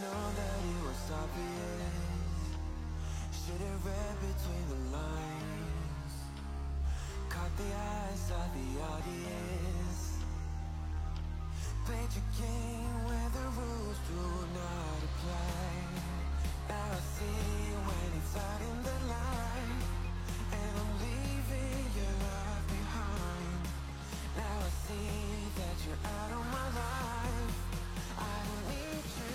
known that it was obvious. Should've read between the lines. Caught the eyes of the audience. Played your game where the rules do not apply. Now I see when it's out in the light, and I'm leaving your love behind. Now I see that you're out of my life. I don't need you.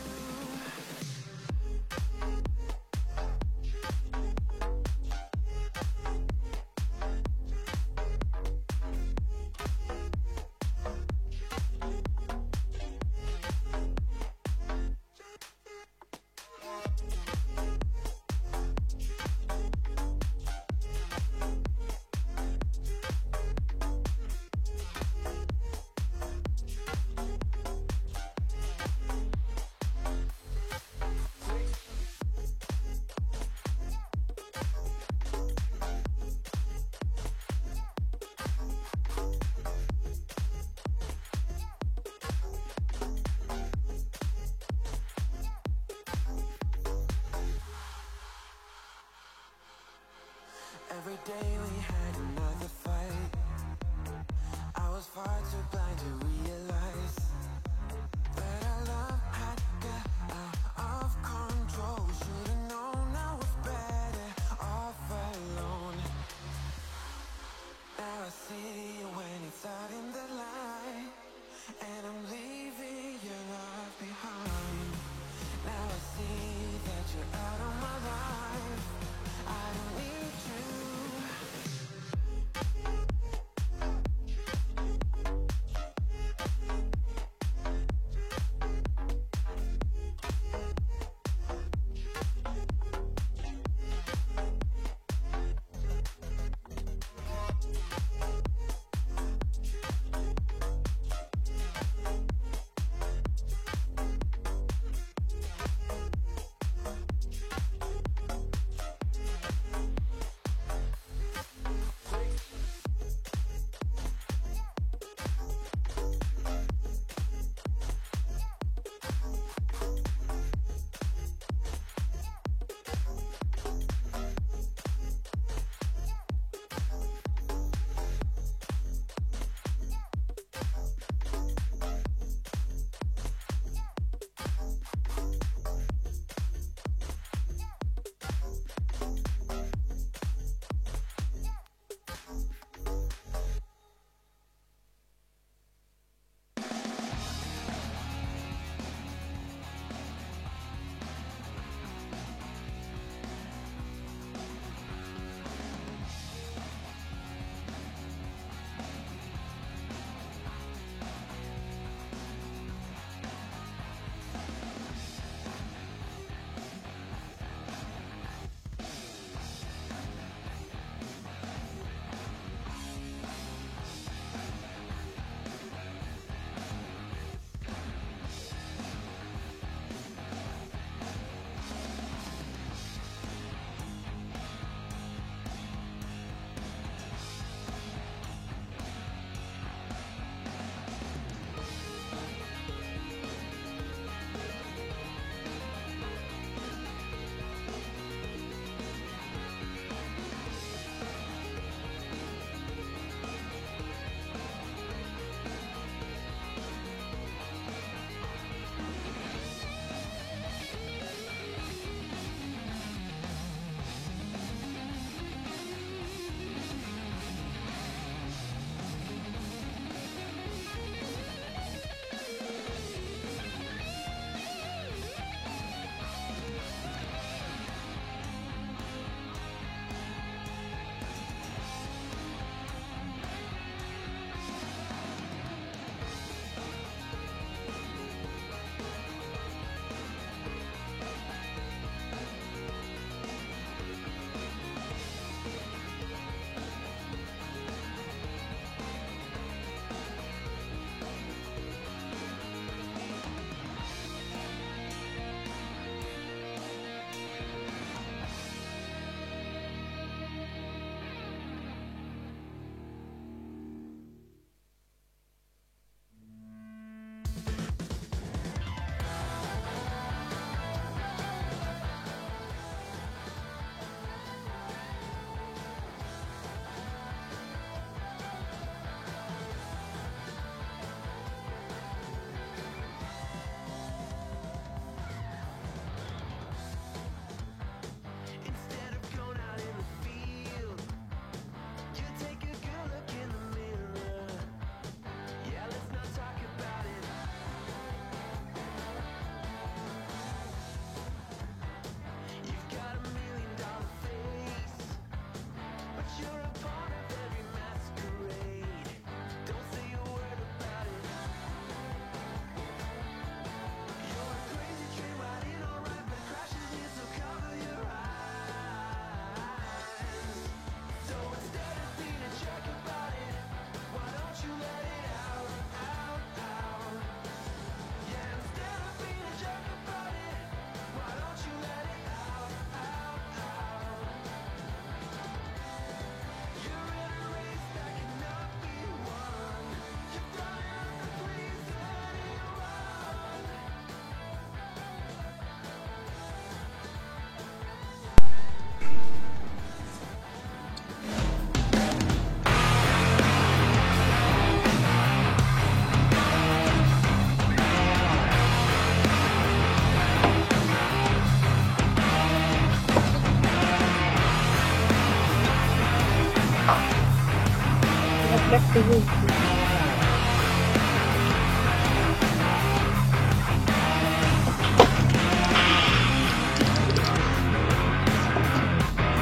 Every day we had another fight. I was far too blind to realize that our love had got out of control. Should've known I was better off alone. Now I see when it's out in the light, and I'm leaving your love behind. Now I see that you're out of my life. I don't need you.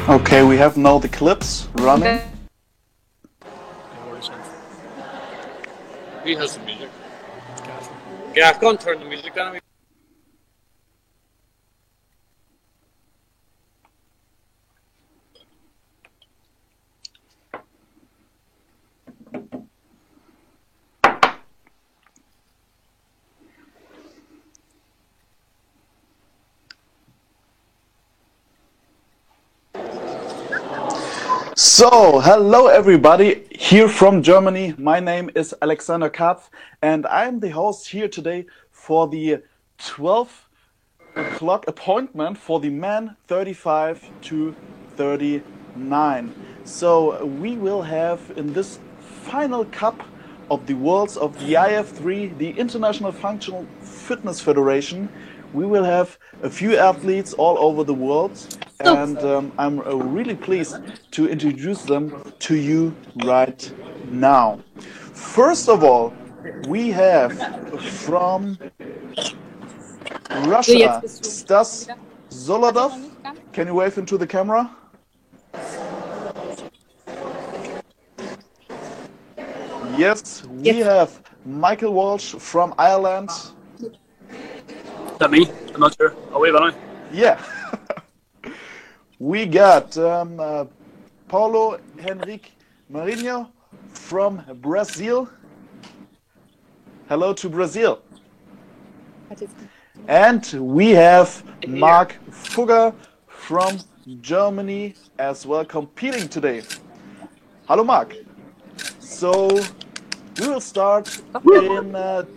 Okay, we have now the clips running. He has the music. Gav, go and turn the music down. So, hello everybody, here from Germany. My name is Alexander Karpf and I'm the host here today for the 12 o'clock appointment for the men 35 to 39. So, we will have in this final cup of the Worlds of the IF3, the International Functional Fitness Federation, we will have a few athletes all over the world, and I'm really pleased to introduce them to you right now. First of all, we have from Russia, Stas Zolodov. Can you wave into the camera? Yes, we have Michael Walsh from Ireland. Is that me? I'm not sure. I'll wave on it. Yeah. We got Paulo Henrique Marinho from Brazil. Hello to Brazil. And we have Mark Fugger from Germany as well competing today. Hello, Mark. So we will start in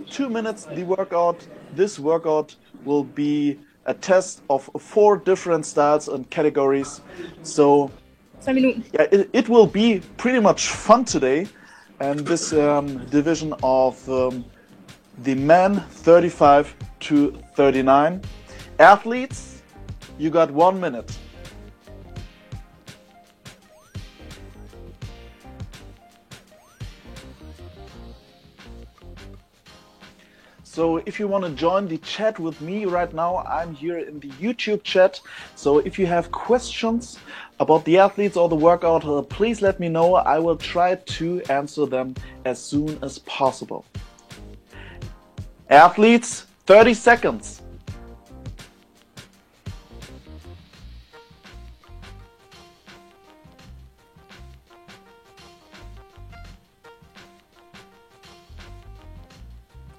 2 minutes the workout. This workout will be a test of 4 different styles and categories. So yeah, it will be pretty much fun today. And this division of the men 35 to 39. Athletes, you got 1 minute. So if you want to join the chat with me right now, I'm here in the YouTube chat. So if you have questions about the athletes or the workout, please let me know. I will try to answer them as soon as possible. Athletes, 30 seconds.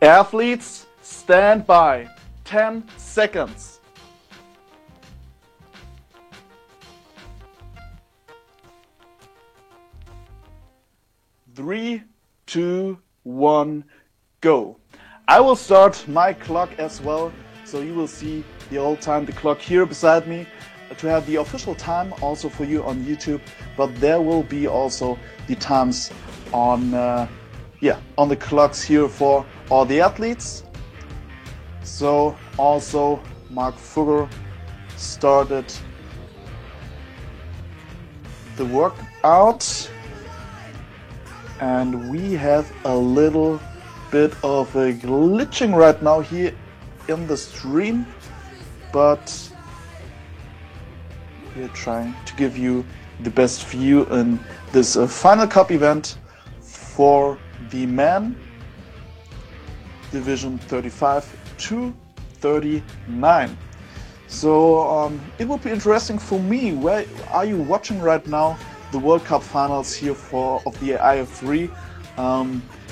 Athletes, stand by. 10 seconds. Three, 2, 1, go. I will start my clock as well, so you will see the old time, the clock here beside me, to have the official time also for you on YouTube, but there will be also the times on on the clocks here for all the athletes. So also Mark Fugger started the workout, and we have a little bit of a glitching right now here in the stream, but we're trying to give you the best view in this final cup event for the men division 35 to 39. So it would be interesting for me, where are you watching right now the World Cup finals here of the IF3?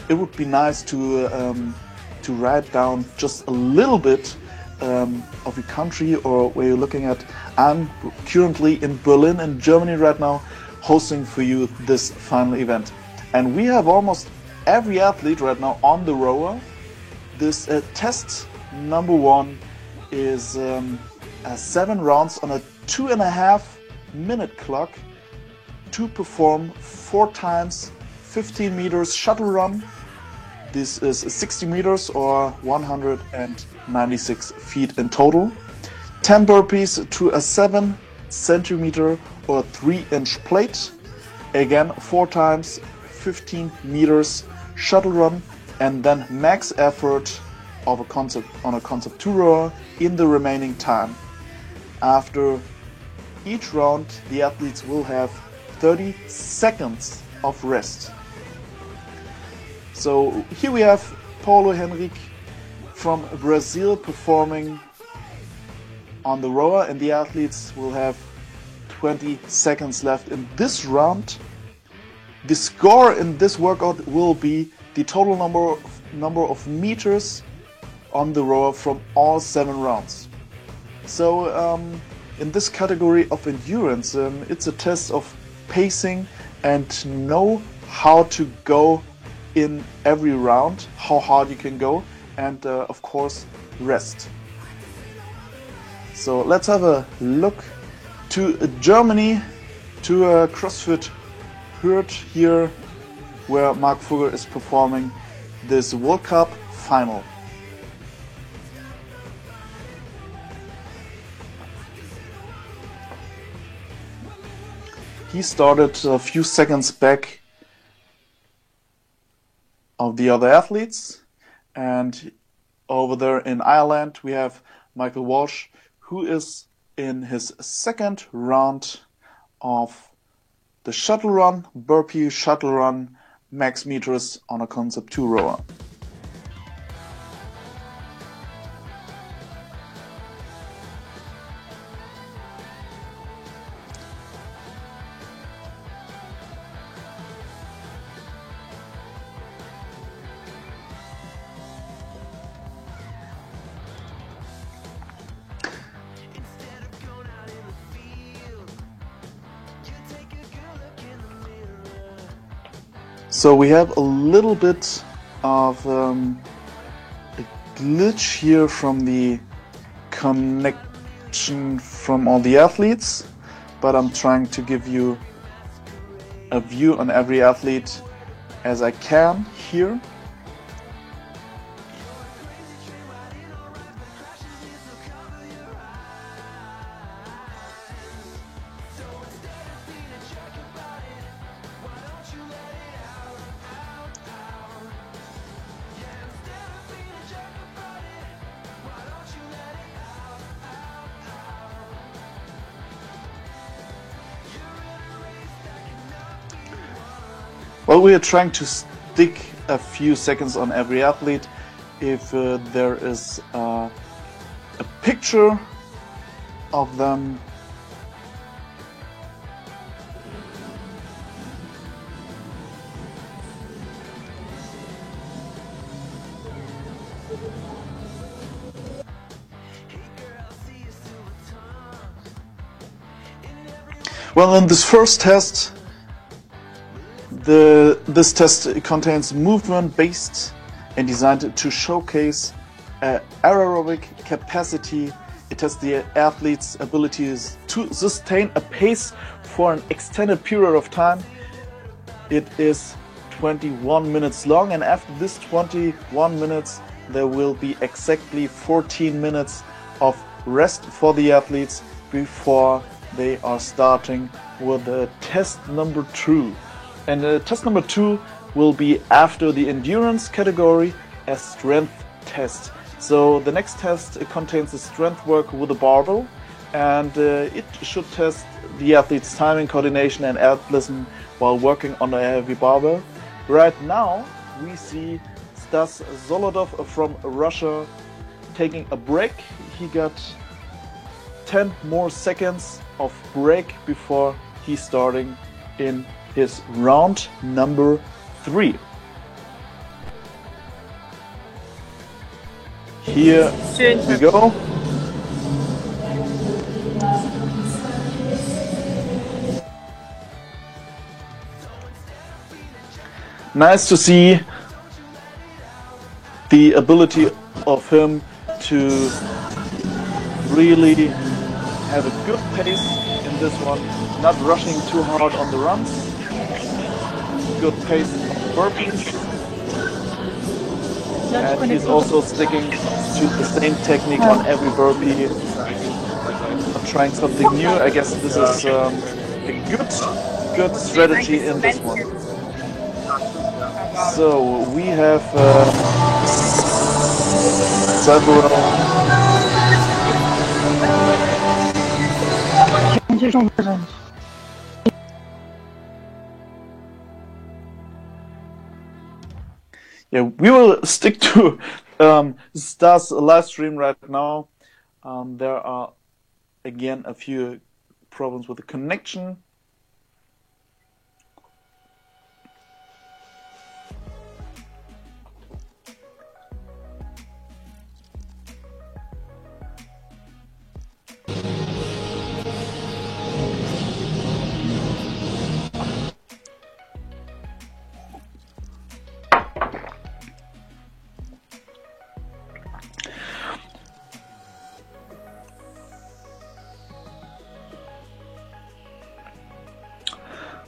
It would be nice to write down just a little bit of your country or where you're looking at. I'm currently in Berlin in Germany right now, hosting for you this final event, and we have almost every athlete right now on the rower. This test number 1 is 7 rounds on a 2.5 minute clock to perform 4 times 15 meters shuttle run. This is 60 meters or 196 feet in total. 10 burpees to a 7 centimeter or 3-inch plate. Again, 4 times 15 meters shuttle run, and then max effort of a concept 2 rower in the remaining time. After each round the athletes will have 30 seconds of rest. So here we have Paulo Henrique from Brazil performing on the rower, and the athletes will have 20 seconds left in this round. The score in this workout will be the total number of meters on the rower from all 7 rounds. So in this category of endurance, it's a test of pacing and know how to go in every round, how hard you can go, and of course rest. So let's have a look to Germany, to CrossFit Hürth here, where Marc Fugger is performing this World Cup final. He started a few seconds back of the other athletes, and over there in Ireland we have Michael Walsh, who is in his second round of the shuttle run, burpee shuttle run, max meters on a Concept 2 rower. So we have a little bit of a glitch here from the connection from all the athletes, but I'm trying to give you a view on every athlete as I can here. Well, we are trying to stick a few seconds on every athlete. If there is a picture of them, well, in this first test, this test contains movement-based and designed to showcase aerobic capacity. It tests the athlete's abilities to sustain a pace for an extended period of time. It is 21 minutes long, and after this 21 minutes there will be exactly 14 minutes of rest for the athletes before they are starting with test number 2. And test number 2 will be after the endurance category, a strength test. So the next test contains a strength work with a barbell, and it should test the athlete's timing, coordination and athleticism while working on a heavy barbell. Right now we see Stas Zolotov from Russia taking a break. He got 10 more seconds of break before he's starting in his round number 3. Here we go. Nice to see the ability of him to really have a good pace in this one, not rushing too hard on the runs. Good pace burpees, and he's also sticking to the same technique on every burpee. Not trying something new. I guess this is a good strategy in this one. So we have several. vocês estão presentes. Yeah, we will stick to Stars live stream right now. There are again a few problems with the connection.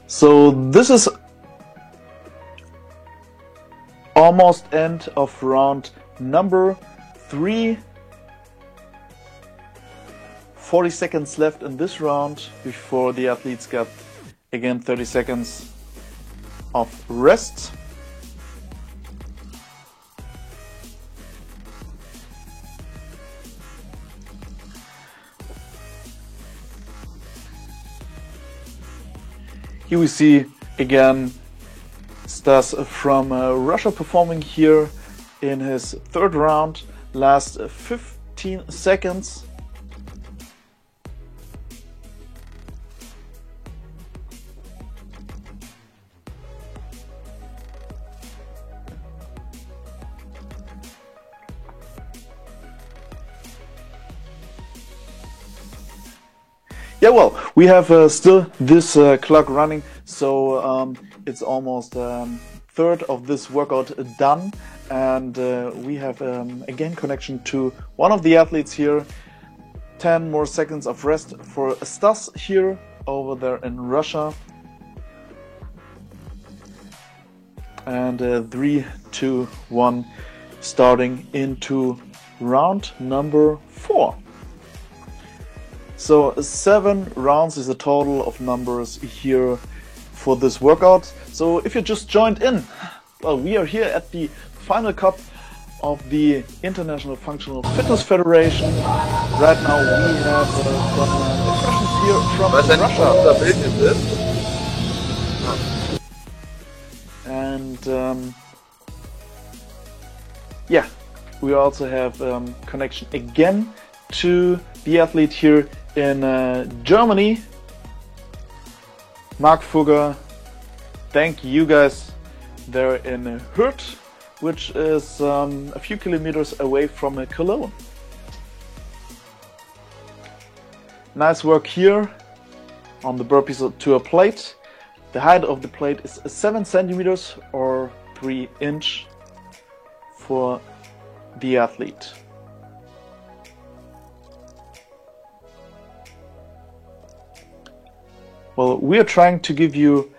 So this is almost end of round number 3. 40 seconds left in this round before the athletes get again 30 seconds of rest. Here we see again Stas from Russia performing here in his third round, last 15 seconds. Yeah, well, we have still this clock running, so it's almost third of this workout done, and we have again connection to one of the athletes here. 10 more seconds of rest for Stas here over there in Russia. And 3, 2, 1, starting into round number 4. So 7 rounds is the total of numbers here for this workout. So if you just joined in, well, we are here at the final cup of the International Functional Fitness Federation. Right now we have some impressions here from Russia. And yeah, we also have connection again to the athlete here in Germany, Mark Fugger. Thank you guys there in Hürth, which is a few kilometers away from Cologne. Nice work here on the burpees to a plate. The height of the plate is 7 centimeters or 3 inch for the athlete. Well, we are trying to give you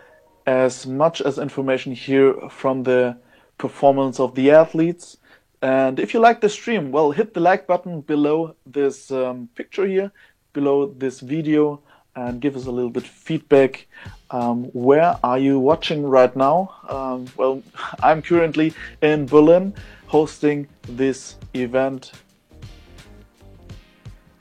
as much as information here from the performance of the athletes. And if you like the stream, well, hit the like button below this picture here, below this video, and give us a little bit feedback. Where are you watching right now? Well, I'm currently in Berlin hosting this event.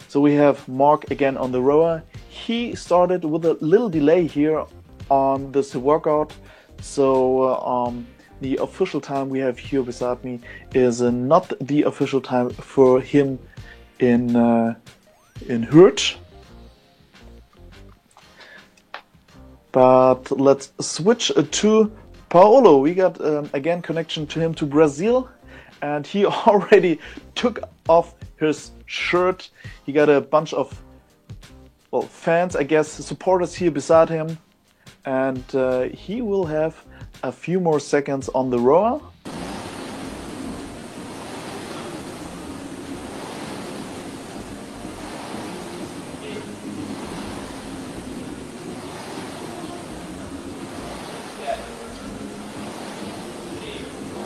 So we have Mark again on the rower. He started with a little delay here on this workout, so the official time we have here beside me is not the official time for him in Hürth. But let's switch to Paolo. We got again connection to him to Brazil, and he already took off his shirt. He got a bunch of fans, I guess, supporters here beside him, and he will have a few more seconds on the rower.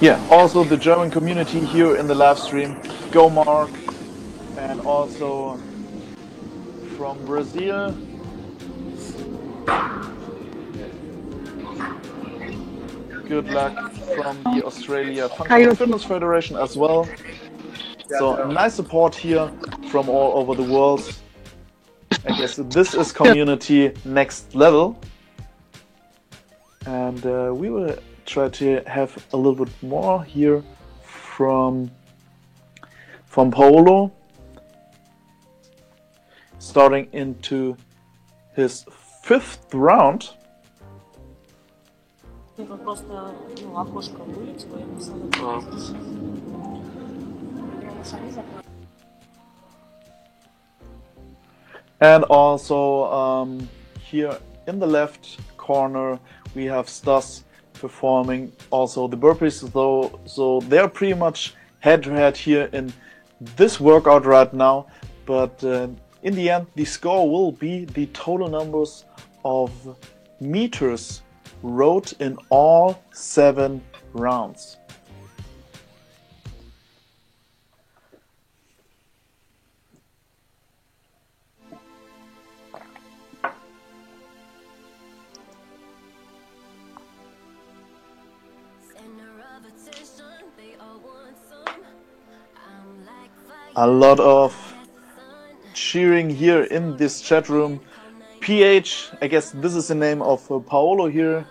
Yeah, also the German community here in the live stream. Go Mark, and also from Brazil. Good luck from the Australia Functional Fitness Federation as well. So nice support here from all over the world. I guess this is community next level. And we will try to have a little bit more here from Paolo. Starting into his 5th round. And also here in the left corner we have Stas performing also the burpees, so they're pretty much head to head here in this workout right now, but in the end the score will be the total numbers of meters rowed in all 7 rounds. A lot of cheering here in this chat room. PH, I guess this is the name of Paolo here.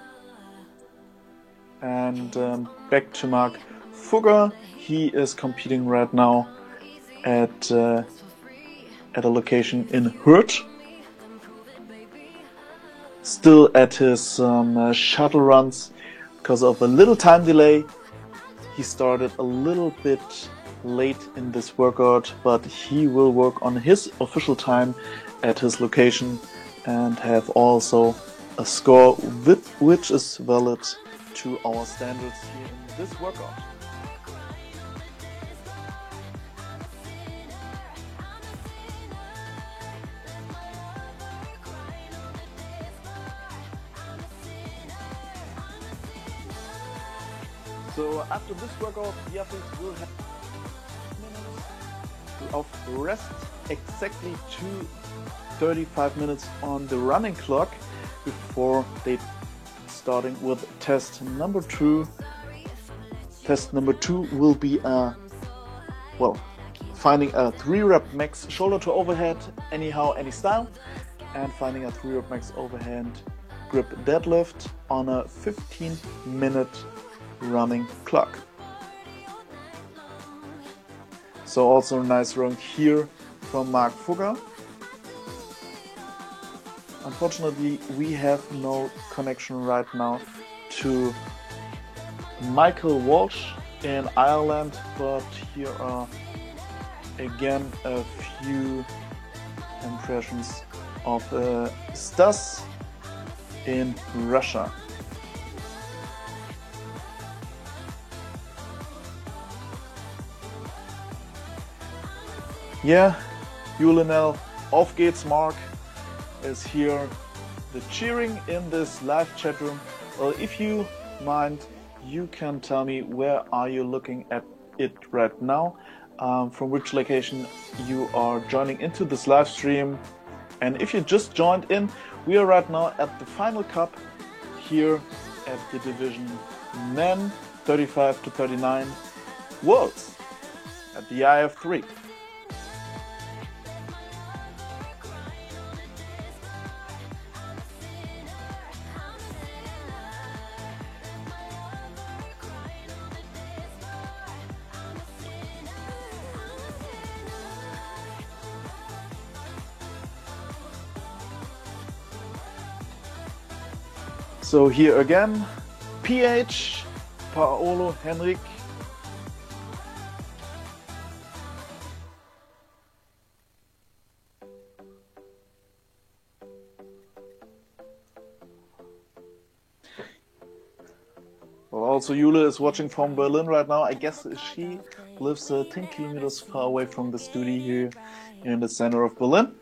And back to Mark Fugger. He is competing right now at a location in Hürth. Still at his shuttle runs. Because of a little time delay, he started a little bit late in this workout, but he will work on his official time at his location and have also a score which is valid to our standards here in this workout. So after this workout, the athletes will have minutes of rest, exactly 35 minutes on the running clock before they starting with test number 2. Test number 2 will be finding a 3-rep max shoulder to overhead, anyhow, any style, and finding a 3-rep max overhand grip deadlift on a 15-minute running clock. So also a nice round here from Mark Fugger. Unfortunately, we have no connection right now to Michael Walsh in Ireland, but here are again a few impressions of Stas in Russia. Yeah, Julianel, auf geht's, Mark is here. The cheering in this live chat room. Well, if you mind, you can tell me where are you looking at it right now, from which location you are joining into this live stream. And if you just joined in, we are right now at the final cup here at the division men 35 to 39 worlds at the IF3. So here again, PH, Paolo, Henrik. Well, also Jule is watching from Berlin right now. I guess she lives 10 kilometers far away from the studio here in the center of Berlin.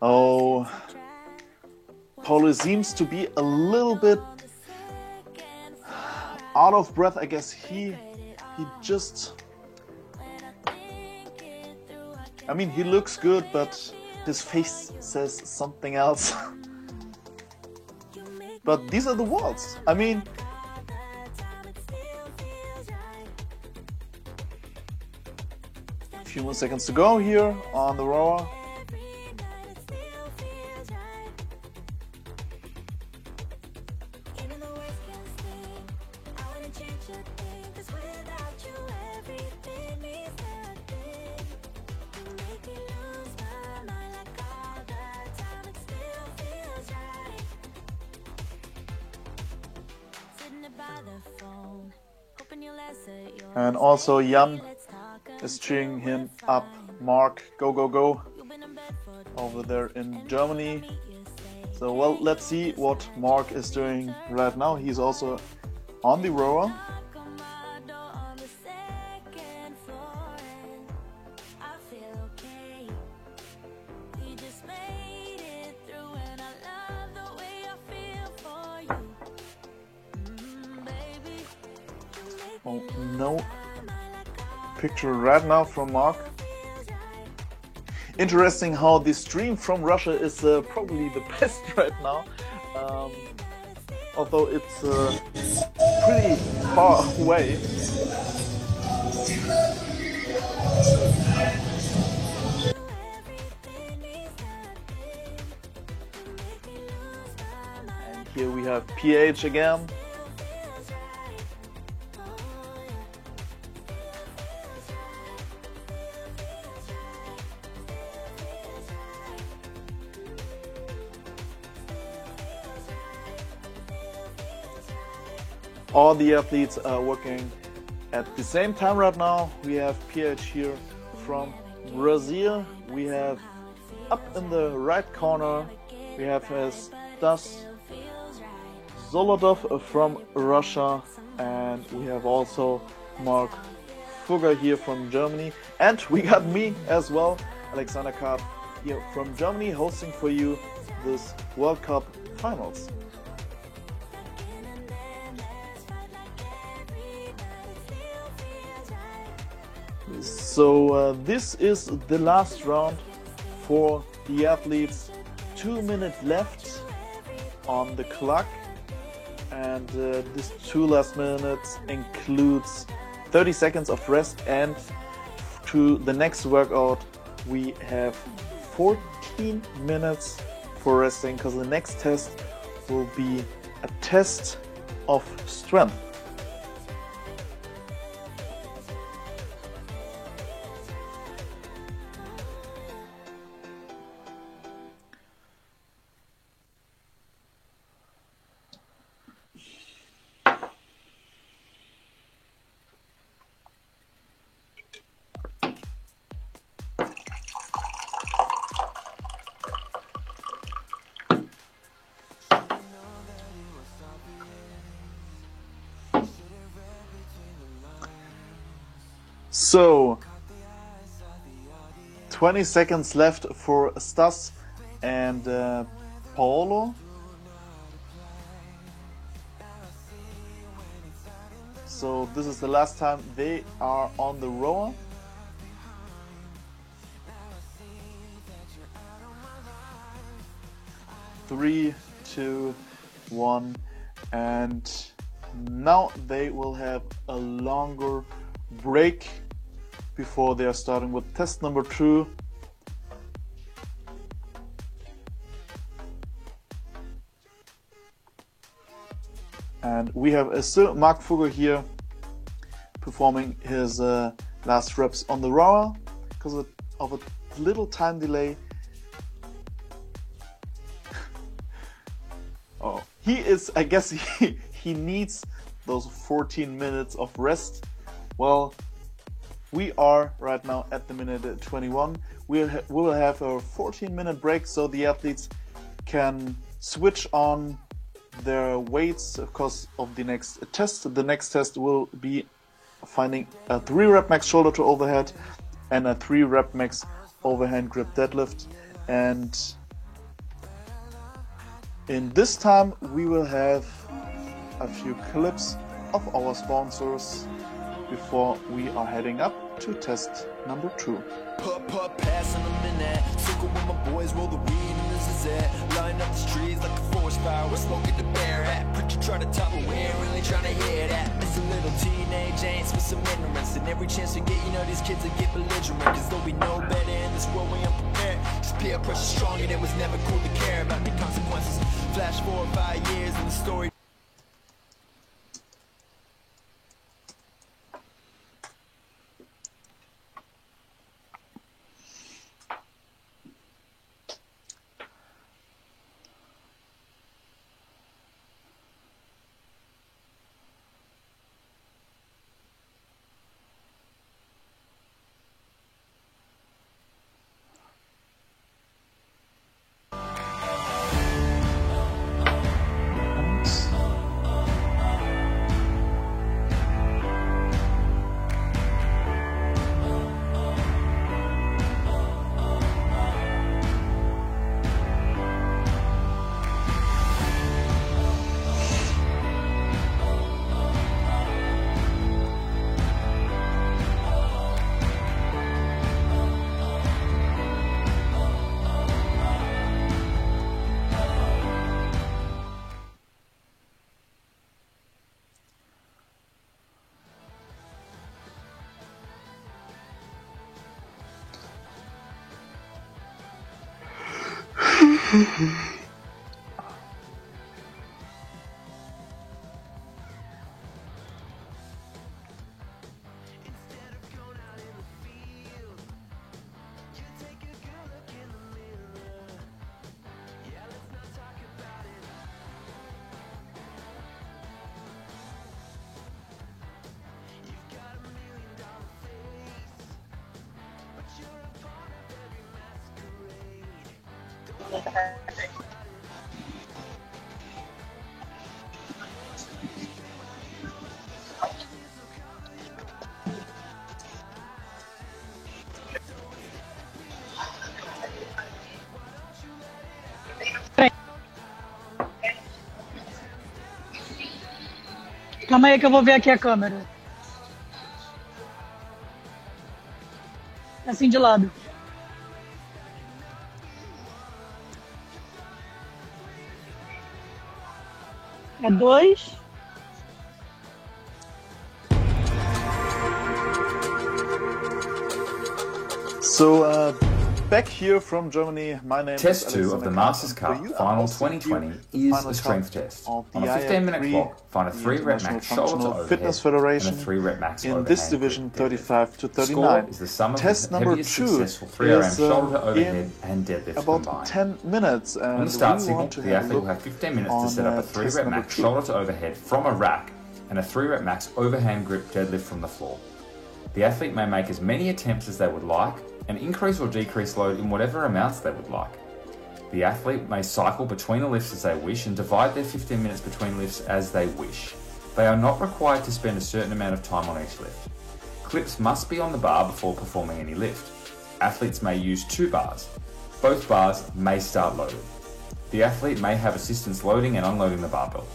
Oh, Paolo seems to be a little bit out of breath. I guess he just, I mean, he looks good, but his face says something else. But these are the worlds. I mean, A few more seconds to go here on the rower. And also Jan is cheering him up. Mark, go, go, go, over there in Germany. So, well, let's see what Mark is doing right now. He's also on the rower. Oh, no picture right now from Mark. Interesting how the stream from Russia is probably the best right now, although it's pretty far away. And here we have PH again. All the athletes are working at the same time right now. We have PH here from Brazil. We have up in the right corner, we have Stas Zolotov from Russia, and we have also Mark Fugger here from Germany. And we got me as well, Alexander Karp here from Germany, hosting for you this World Cup Finals. So this is the last round for the athletes. 2 minutes left on the clock, and this 2 last minutes includes 30 seconds of rest, and to the next workout we have 14 minutes for resting, because the next test will be a test of strength. So, 20 seconds left for Stas and Paolo. So this is the last time they are on the rower. Three, two, one, and now they will have a longer break before they are starting with test number 2. And we have still Mark Fugger here performing his last reps on the rower. Because of a little time delay, oh, he is, I guess he needs those 14 minutes of rest. Well, we are right now at the minute 21. We will have a 14-minute break so the athletes can switch on their weights because of the next test. The next test will be finding a 3-rep max shoulder to overhead and a 3-rep max overhand grip deadlift. And in this time we will have a few clips of our sponsors before we are heading up to test number 2. Pass in a minute. Circle with my boys, roll the weed in the this is it. Line up the streets like a forest fire. We're smoking the bear at. Preacher try to top it, we ain't really trying to hear that. It's a little teenage angst with some ignorance. And every chance we get, you know, these kids will get belligerent. Cause though we know better in this world, we unprepared. Just peer pressure strong and it was never cool to care about the consequences. Flash 4 or 5 years and the story. Calma aí que eu vou ver aqui a câmera. Assim de lado. É 2. So, back here from Germany, my name Test is 2 of the Masters Cup Final 2020 is a strength test. On a 15-minute clock, find a 3-rep max shoulder to overhead and a 3-rep max overhand. In this division, 35 to 39. Score is the sum of Test the number heaviest 2 successful 3RM shoulder to in overhead and deadlift about combined. 10 minutes. And On the start we signal, want to the have a athlete will look have 15 minutes to set up a test 3-rep number max 2. shoulder to overhead from a rack and a 3-rep max overhand grip deadlift from the floor. The athlete may make as many attempts as they would like and increase or decrease load in whatever amounts they would like. The athlete may cycle between the lifts as they wish and divide their 15 minutes between lifts as they wish. They are not required to spend a certain amount of time on each lift. Clips must be on the bar before performing any lift. Athletes may use 2 bars. Both bars may start loaded. The athlete may have assistance loading and unloading the barbell.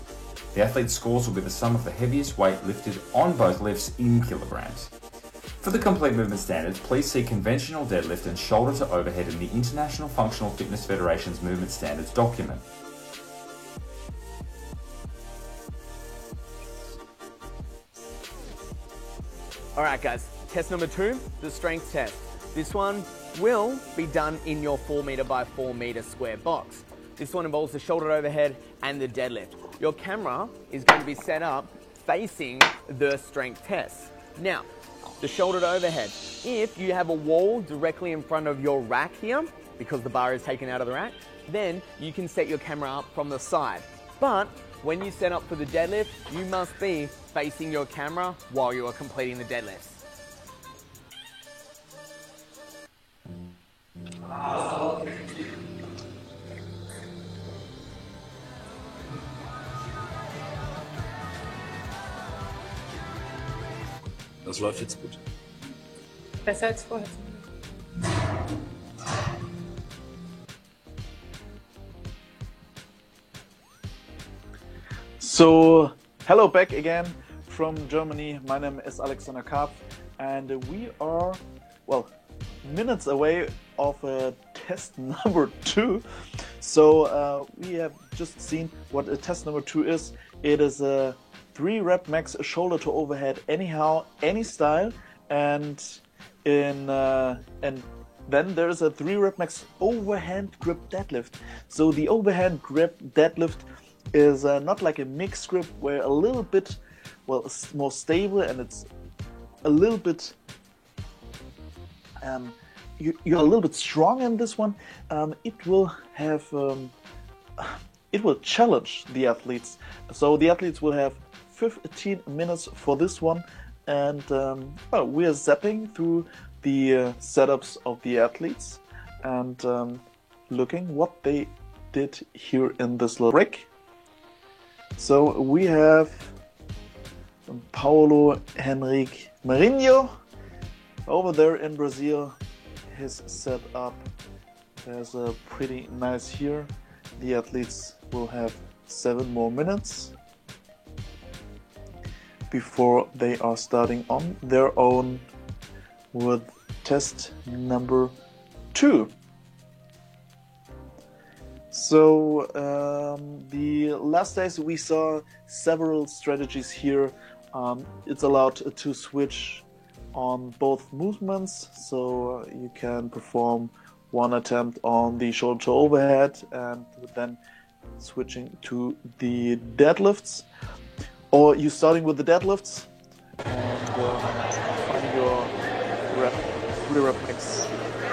The athlete's scores will be the sum of the heaviest weight lifted on both lifts in kilograms. For the complete movement standards, please see conventional deadlift and shoulder to overhead in the International Functional Fitness Federation's movement standards document. Alright guys, test number 2, the strength test. This one will be done in your 4 meter by 4 meter square box. This one involves the shoulder overhead and the deadlift. Your camera is going to be set up facing the strength test. Now, the shoulder to overhead. If you have a wall directly in front of your rack here, because the bar is taken out of the rack, then you can set your camera up from the side. But when you set up for the deadlift, you must be facing your camera while you are completing the deadlifts. Das läuft jetzt gut. Besser als vorher. So, hello back again from Germany. My name is Alexander Karpf, and we are, well, minutes away of test number 2. So we have just seen what test number 2 is. It is a 3 rep max shoulder to overhead anyhow, any style, and then there's a 3 rep max overhand grip deadlift. So the overhand grip deadlift is not like a mixed grip where a little bit, well, it's more stable and it's a little bit, you're a little bit strong in this one. It will have, it will challenge the athletes. So the athletes will have 15 minutes for this one, and well, we are zapping through the setups of the athletes and looking what they did here in this little break. So we have Paulo Henrique Marinho over there in Brazil. His setup is pretty nice here. The athletes will have 7 more minutes before they are starting on their own with test number 2. So the last days we saw several strategies here. It's allowed to switch on both movements, so you can perform one attempt on the shoulder to overhead and then switching to the deadlifts, or you starting with the deadlifts and find your three rep max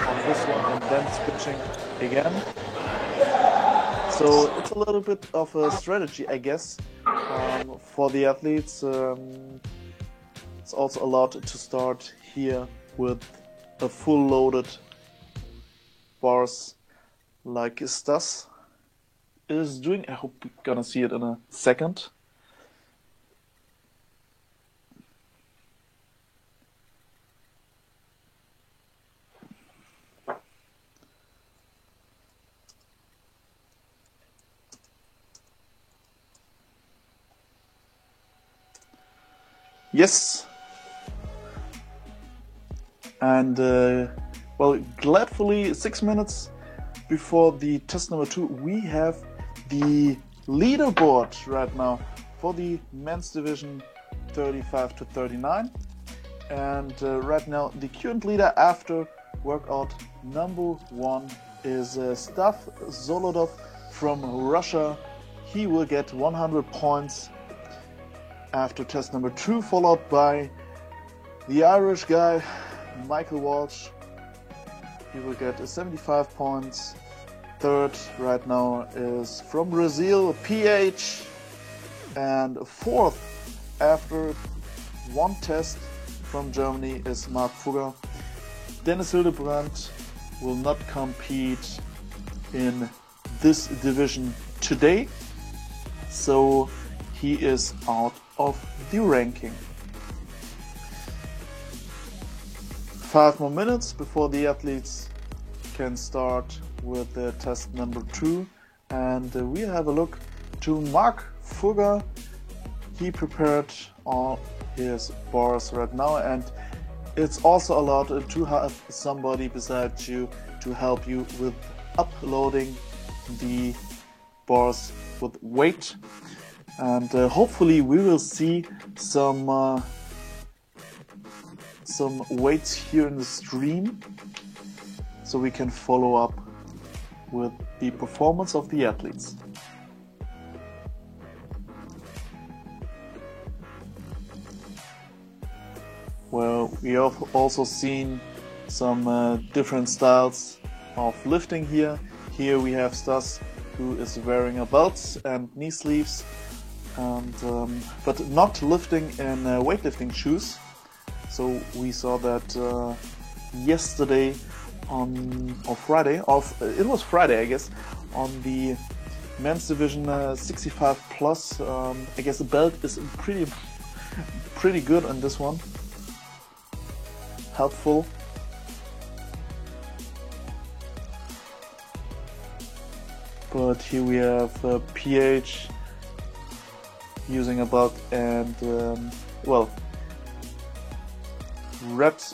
on this one and then switching again. So it's a little bit of a strategy, I guess, for the athletes. It's also allowed to start here with a full loaded bars like Stas is doing. I hope we're gonna see it in a second. Yes. And well, gladfully 6 minutes before the test number 2, we have the leaderboard right now for the men's division 35 to 39. And right now the current leader after workout number 1 is Stav Zolodov from Russia. He will get 100 points after test number 2, followed by the Irish guy Michael Walsh. He will get 75 points. Third right now is from Brazil, PH. And fourth, after one test from Germany, is Mark Fugger. Dennis Hildebrandt will not compete in this division today, so he is out of the ranking. 5 more minutes before the athletes can start with their test number 2, and we have a look to Mark Fugger. He prepared all his bars right now, and it's also allowed to have somebody beside you to help you with uploading the bars with weight. And hopefully we will see some weights here in the stream, so we can follow up with the performance of the athletes. Well, we have also seen some different styles of lifting here. Here we have Stas, who is wearing a belt and knee sleeves, and but not lifting in weightlifting shoes. So we saw that yesterday or Friday, it was Friday I guess, on the men's division 65 plus. I guess the belt is pretty good on this one, helpful. But here we have PH using a belt and well, reps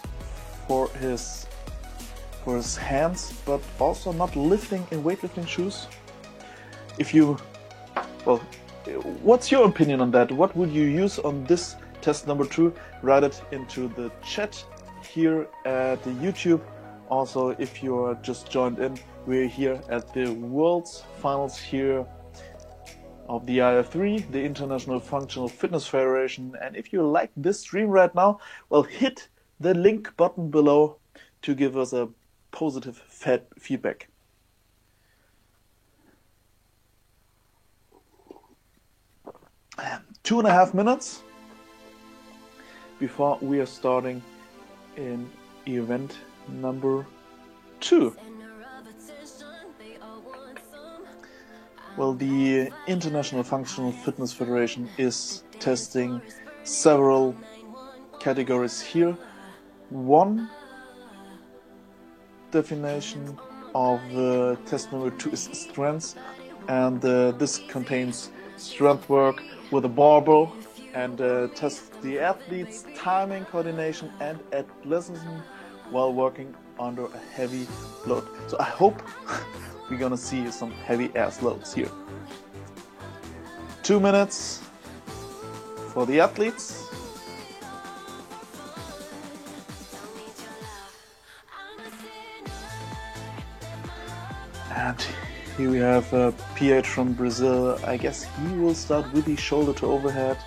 for his hands, but also not lifting in weightlifting shoes. if you, well, what's your opinion on that? What would you use on this test number 2? Write it into the chat here at the YouTube. Also, if you are just joined in, we're here at the World's Finals here of the IF3, the International Functional Fitness Federation. And if you like this stream right now, well, hit the link button below to give us a positive feedback. And 2.5 minutes before we are starting in event number 2. Well, the International Functional Fitness Federation is testing several categories here. One definition of test number 2 is strength, and this contains strength work with a barbell and tests the athlete's timing, coordination and athleticism while working under a heavy load. So I hope we're gonna see some heavy ass loads here. 2 minutes for the athletes. And here we have PH from Brazil. I guess he will start with the shoulder to overhead.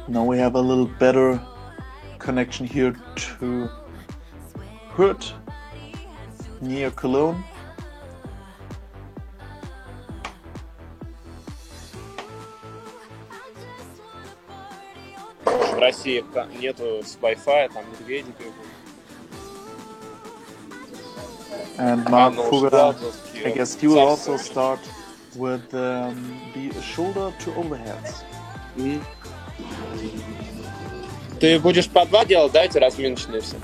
Now we have a little better connection here to Hurt near Cologne. В России нету с Wi-Fi, там медведи бегают. And Mark Fugger, I guess he will also start with the shoulder to overheads. Ты будешь по 2 делать, да, эти разминочные все?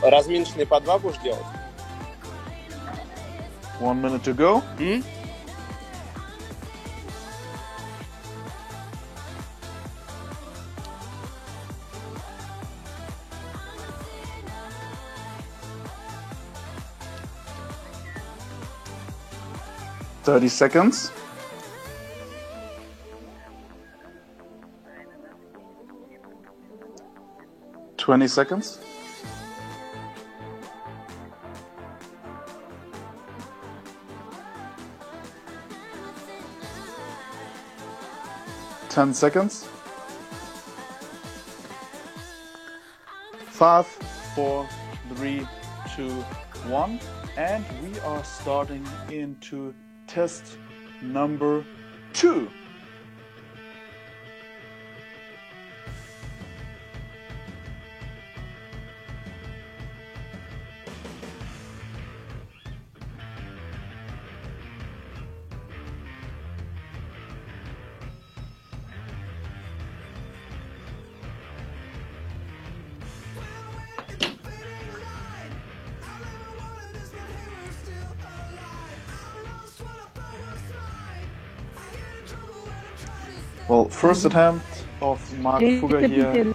Разминочные по 2 будешь делать? 1 minute to go. 30 seconds. Twenty seconds. Ten seconds. 5, 4, 3, 2, 1, and we are starting into test number 2. Well, first attempt of Mark Fugger here.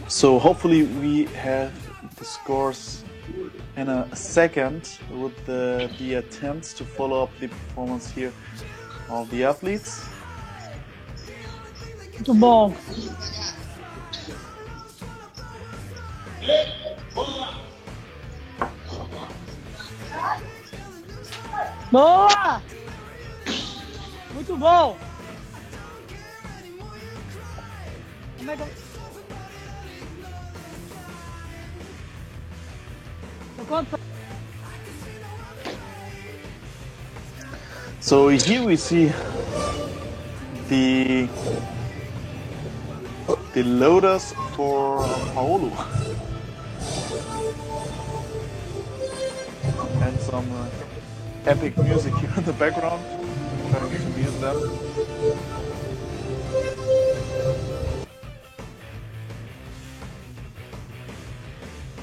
So hopefully we have the scores in a second with the attempts to follow up the performance here of the athletes. Muito bom. Boa! Muito bom! Como é que eu... Tô contando. So here we see the loaders for Paolo and some epic music here in the background. Trying to mute them.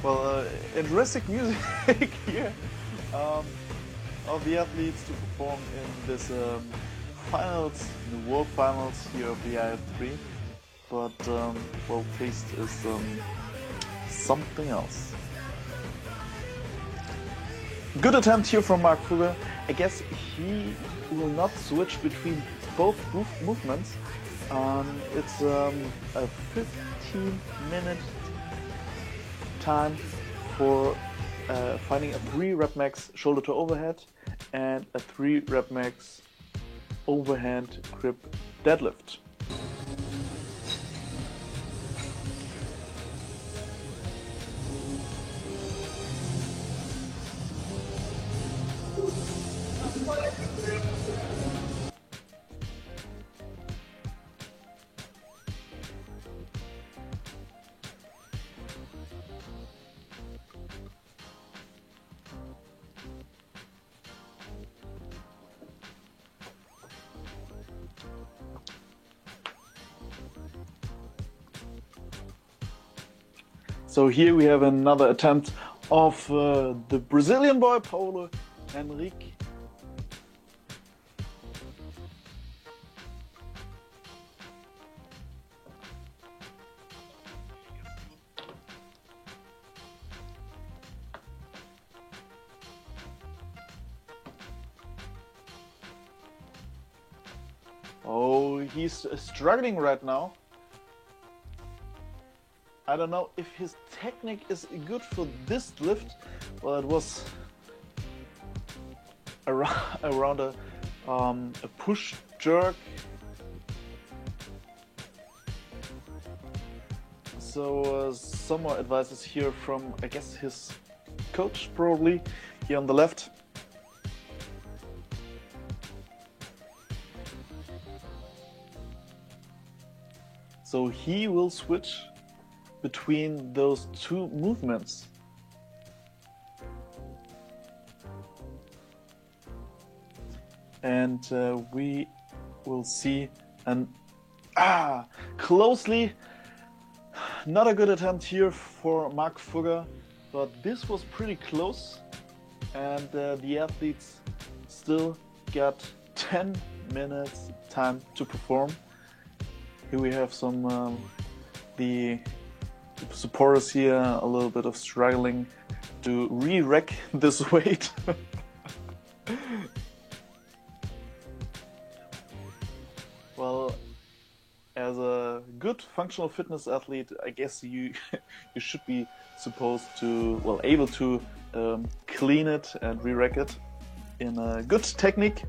Well, interesting music here of the athletes to perform in this finals, the world finals here of the IF3. But well, taste is something else. Good attempt here from Mark Fugger. I guess he will not switch between both movements. It's a 15-minute time for finding a 3 rep max shoulder to overhead and a 3 rep max overhand grip deadlift. So here we have another attempt of the Brazilian boy, Paulo Henrique. Oh, he's struggling right now. I don't know if his technique is good for this lift. Well, it was around a push jerk. So some more advices here from, I guess, his coach probably here on the left. So he will switch between those two movements. And we will see an closely not a good attempt here for Mark Fugger, but this was pretty close, and the athletes still got 10 minutes time to perform. Here we have some the supporters here, a little bit of struggling to re-rack this weight. Well, as a good functional fitness athlete, I guess you should be supposed to, well, able to clean it and re-rack it in a good technique.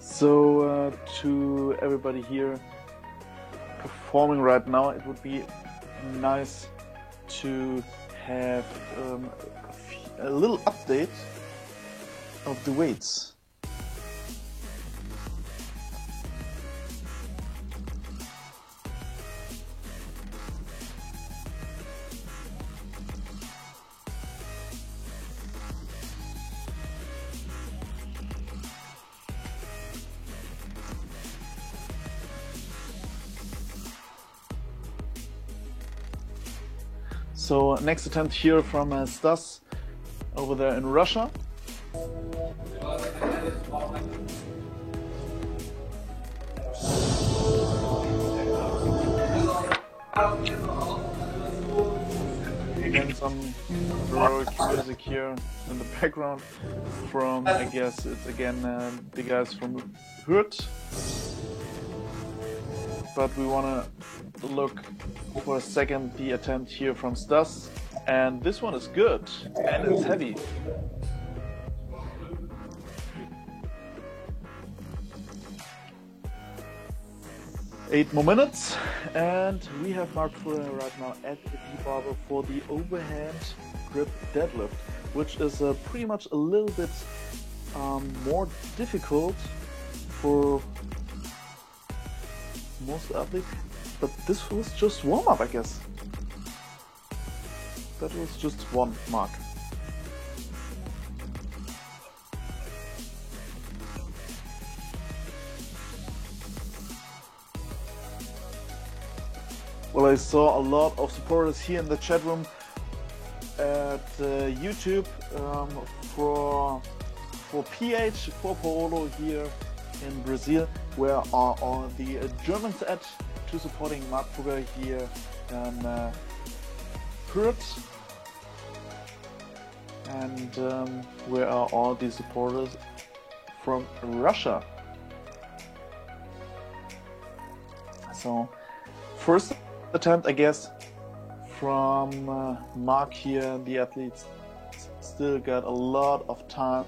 So to everybody here performing right now, it would be nice to have a little update of the weights. So next attempt here from Stas over there in Russia. here in the background from, I guess it's again the guys from Hurt. But we want to look for a second the attempt here from Stas. And this one is good, and it's heavy. Eight more minutes, and we have Mark Fuller right now at the D-Barber for the overhand grip deadlift, which is pretty much a little bit more difficult for most athletes, but this was just warm-up, I guess. That was just one mark. Well, I saw a lot of supporters here in the chat room at YouTube for PH, for Paolo here in Brazil, where are all the Germans at to supporting Mark Fugger here in Hurt, and where are all the supporters from Russia. So first attempt, I guess, from Mark here. The athletes still got a lot of time,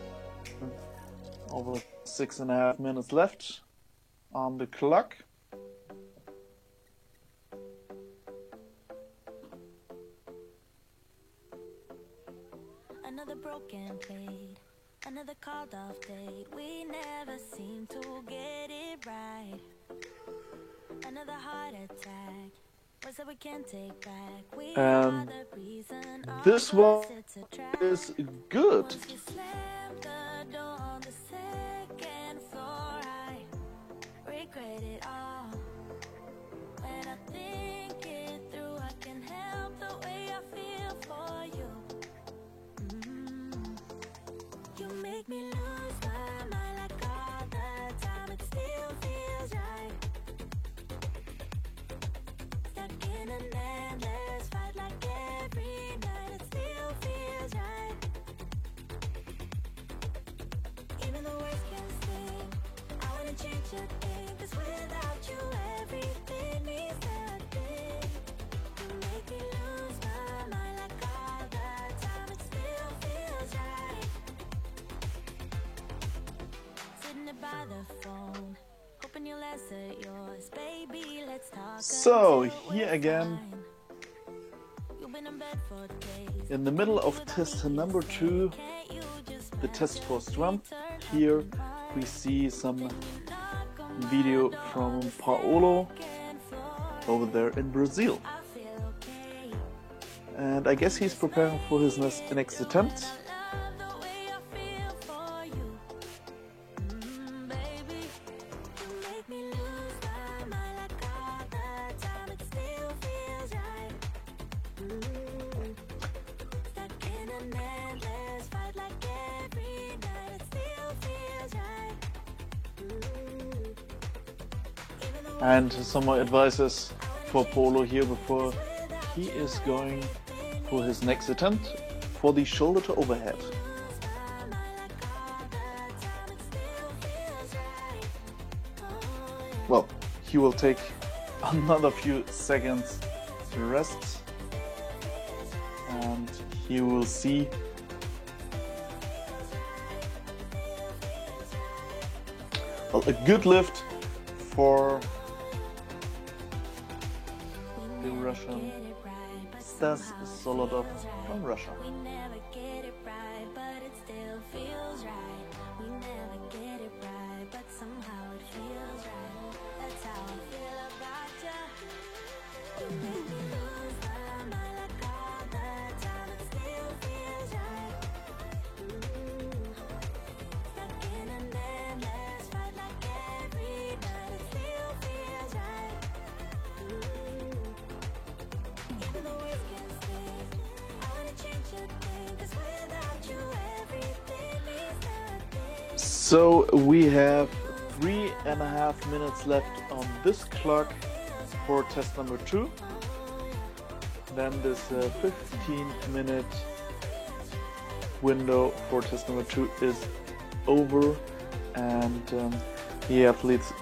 over 6.5 minutes left on the clock. Another broken plate, another called off date. We never seem to get it right. Another heart attack. Words that we can't take back. We are the reason this one is good. Once you slam the door on the second floor, I regret it all. When I think it through, I can help the way I feel for you. You make me lose my mind like all the time. It still feels right. Stuck in an endless fight like every night. It still feels right. Even the worst can sting. I wanna change a thing, 'cause without you everything means nothing. You make me lose my mind like all the time. It still feels right. Sitting there by the phone, hoping you'll answer yours, baby. Let's talk. So until here we're again, fine. You've been in bed for days. in the middle of test number 2, Can't you just the test for strength. Here we see some video from Paolo over there in Brazil, I feel okay. and I guess he's preparing for his next attempt. Love the way I feel for you. Baby, you make me lose my mind like all the time. It still feels right. Stuck in an endless fight like every night. It still feels right. Even though And some more advices for Paolo here before he is going for his next attempt for the shoulder to overhead. Well, he will take another few seconds to rest, and he will see well, a good lift for the Russian Stas Solodov from Russia. we never get it right, but it still feels right. We never get it right, but somehow it feels right. That's how I feel about you. You make me lose my mind like all the time. It still feels right. Stuck in an endless fight like every night. It still feels right. Even the worst can stay. I wanna change a thing, 'cause without you everything means nothing. So we have 3.5 minutes left on this clock for test number 2. Then this 15-minute window for test number 2 is over, and the athletes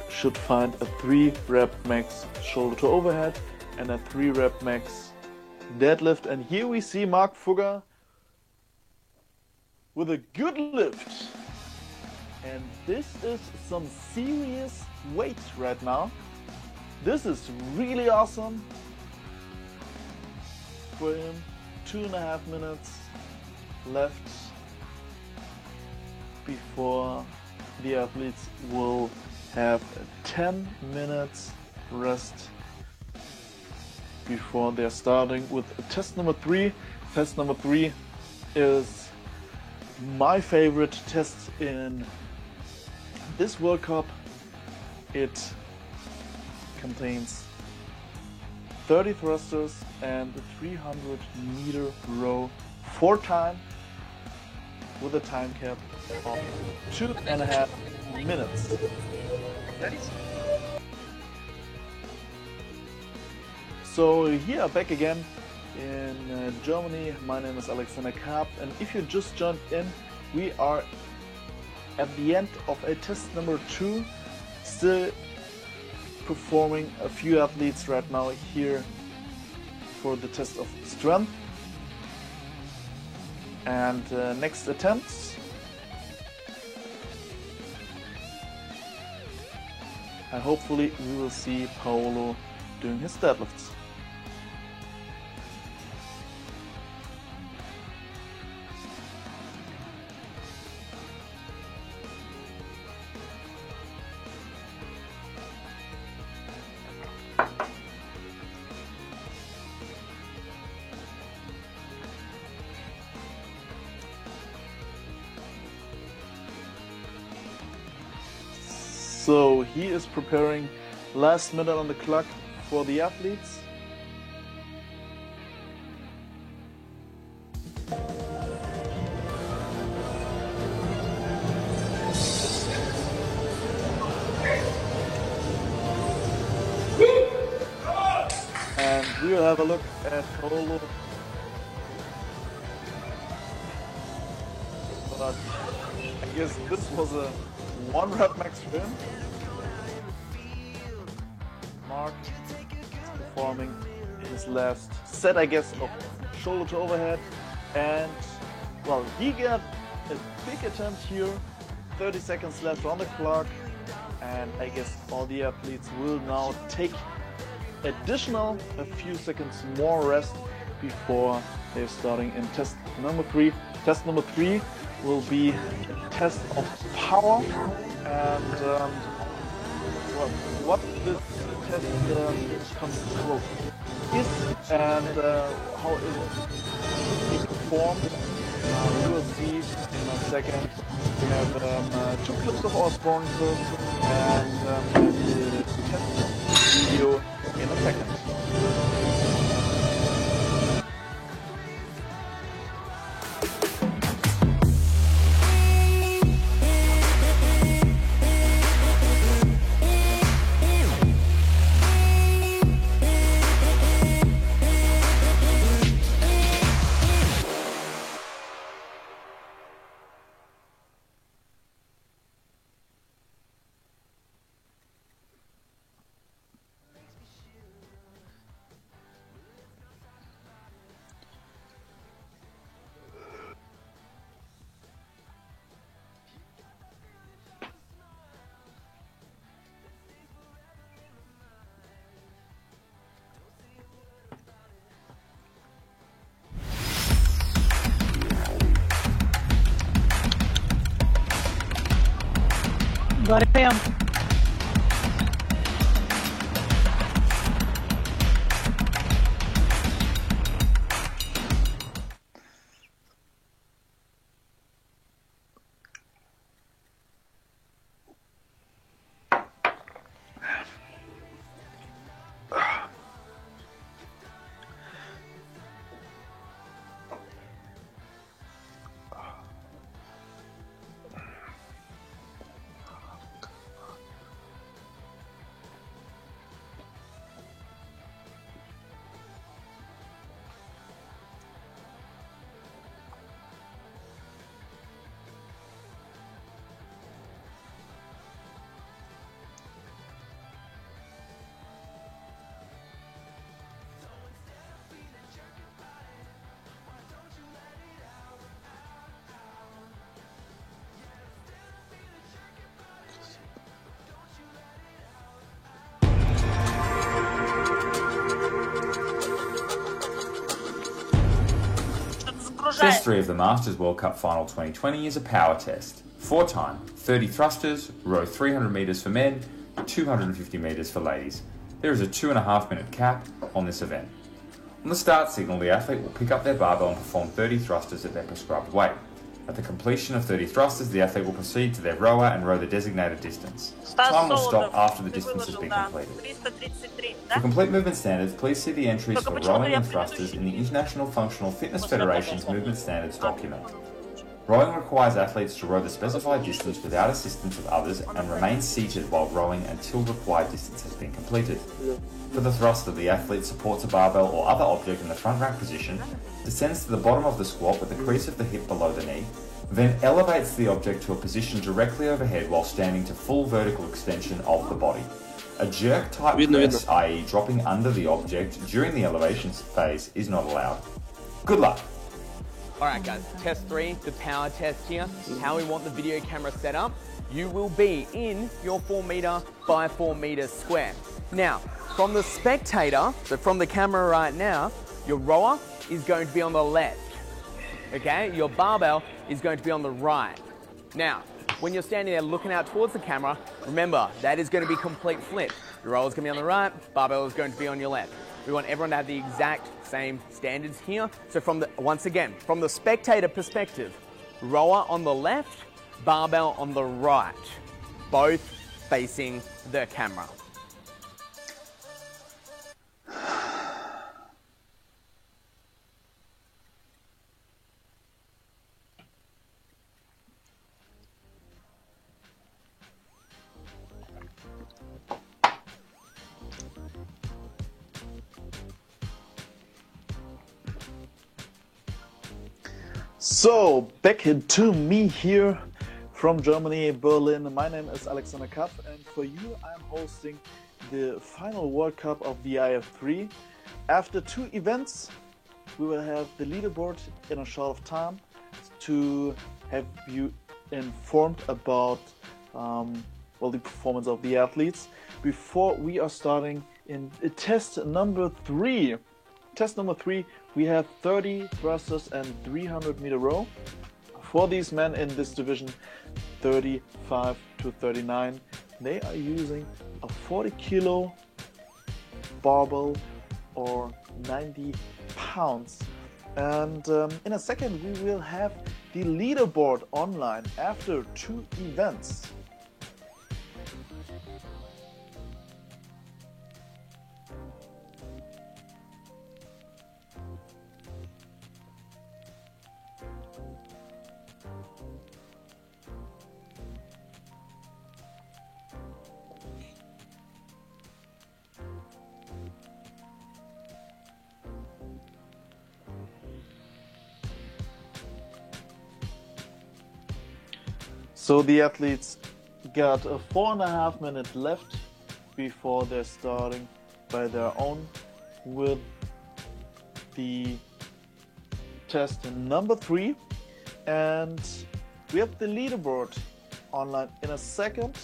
should find a 3 rep max shoulder to overhead and a 3 rep max deadlift. And here we see Mark Fugger with a good lift. And this is some serious weight right now. This is really awesome for him. 2.5 minutes left before the athletes will have 10 minutes rest before they're starting with test number 3. Test number 3 is my favorite test in this World Cup. It contains 30 thrusters and a 300-meter row 4 time with a time cap of 2.5 minutes. So here, back again in Germany. My name is Alexander Karp, and if you just joined in, we are at the end of a test number 2, still performing a few athletes right now here for the test of strength. And next attempts, and hopefully we will see Paolo doing his deadlifts. So he is preparing last minute on the clock for the athletes. And we will have a look at Paolo. But I guess this was a 1 rep max for him. Mark is performing his last set, I guess, of shoulder to overhead. And, well, he got a big attempt here. 30 seconds left on the clock. And I guess all the athletes will now take additional a few seconds more rest before they're starting in test number 3. Test number 3 will be a test of power, and well, what this test consists of is and how it is performed, we will see in a second. We have 2 clips of our sponsors and the test video in a second. Agora é tempo. 3 of the Masters World Cup Final 2020 is a power test. 4 time, 30 thrusters, row 300 metres for men, 250 metres for ladies. There is a 2.5 minute cap on this event. On the start signal, the athlete will pick up their barbell and perform 30 thrusters at their prescribed weight. At the completion of 30 thrusters, the athlete will proceed to their rower and row the designated distance. Time will stop after the distance has been completed. For complete movement standards, please see the entries for rowing and thrusters in the International Functional Fitness Federation's Movement Standards document. Rowing requires athletes to row the specified distance without assistance of others and remain seated while rowing until required distance has been completed. For the thruster, the athlete supports a barbell or other object in the front rack position, descends to the bottom of the squat with the crease of the hip below the knee, then elevates the object to a position directly overhead while standing to full vertical extension of the body. A jerk type press, i.e. dropping under the object during the elevation phase, is not allowed. Good luck! Alright guys, test 3, the power test here. How we want the video camera set up. You will be in your 4 meter by 4 meter square. Now, from the spectator, so from the camera right now, your rower is going to be on the left. Okay, your barbell is going to be on the right. Now, when you're standing there looking out towards the camera, remember, that is going to be complete flip. Your rower is going to be on the right, barbell is going to be on your left. We want everyone to have the exact same standards here. So once again, from the spectator perspective, rower on the left, barbell on the right, both facing the camera. So, back to me here from Germany, Berlin. My name is Alexander Kapp, and for you I'm hosting the final World Cup of the IF3. After 2 events, we will have the leaderboard in a short of time to have you informed about the performance of the athletes before we are starting in test number 3. Test number 3, we have 30 thrusters and 300 meter row. For these men in this division, 35 to 39, they are using a 40 kilo barbell or 90 pounds. And in a second, we will have the leaderboard online after 2 events. So the athletes got a 4.5 minutes left before they're starting by their own with the test number 3. And we have the leaderboard online in a second.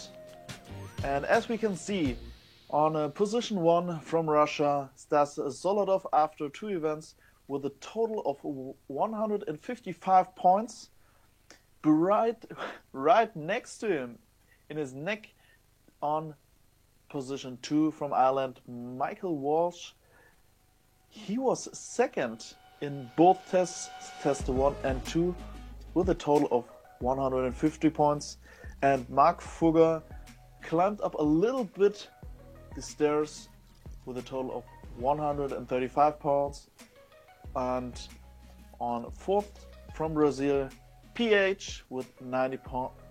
And as we can see, on position 1 from Russia, Stas Solodov after 2 events with a total of 155 points. Right next to him, in his neck, on position 2 from Ireland, Michael Walsh. He was second in both tests, test 1 and 2, with a total of 150 points. And Mark Fugger climbed up a little bit the stairs with a total of 135 points. And on 4th from Brazil, PH with 90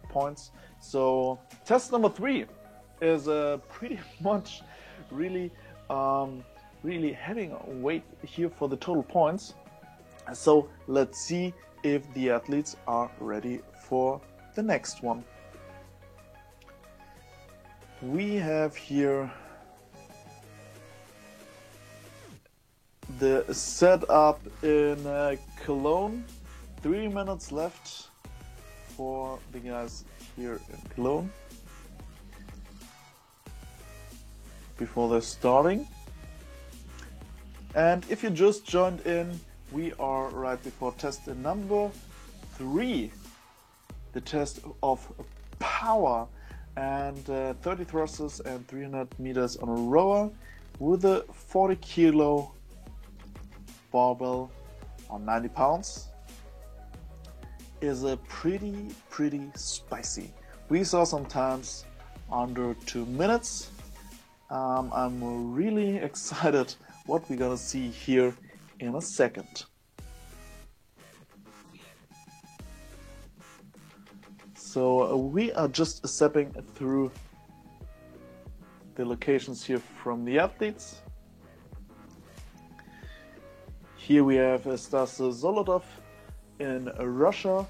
points. So test number 3 is pretty much really having a weight here for the total points. So let's see if the athletes are ready for the next one. We have here the setup in Cologne. 3 minutes left for the guys here in Cologne before they're starting. And if you just joined in, we are right before test number 3. The test of power, and 30 thrusters and 300 meters on a rower with a 40 kilo barbell on 90 pounds is a pretty spicy. We saw sometimes under 2 minutes. I'm really excited what we're gonna see here in a second. So we are just stepping through the locations here from the athletes. Here we have Stas Zolotov in Russia.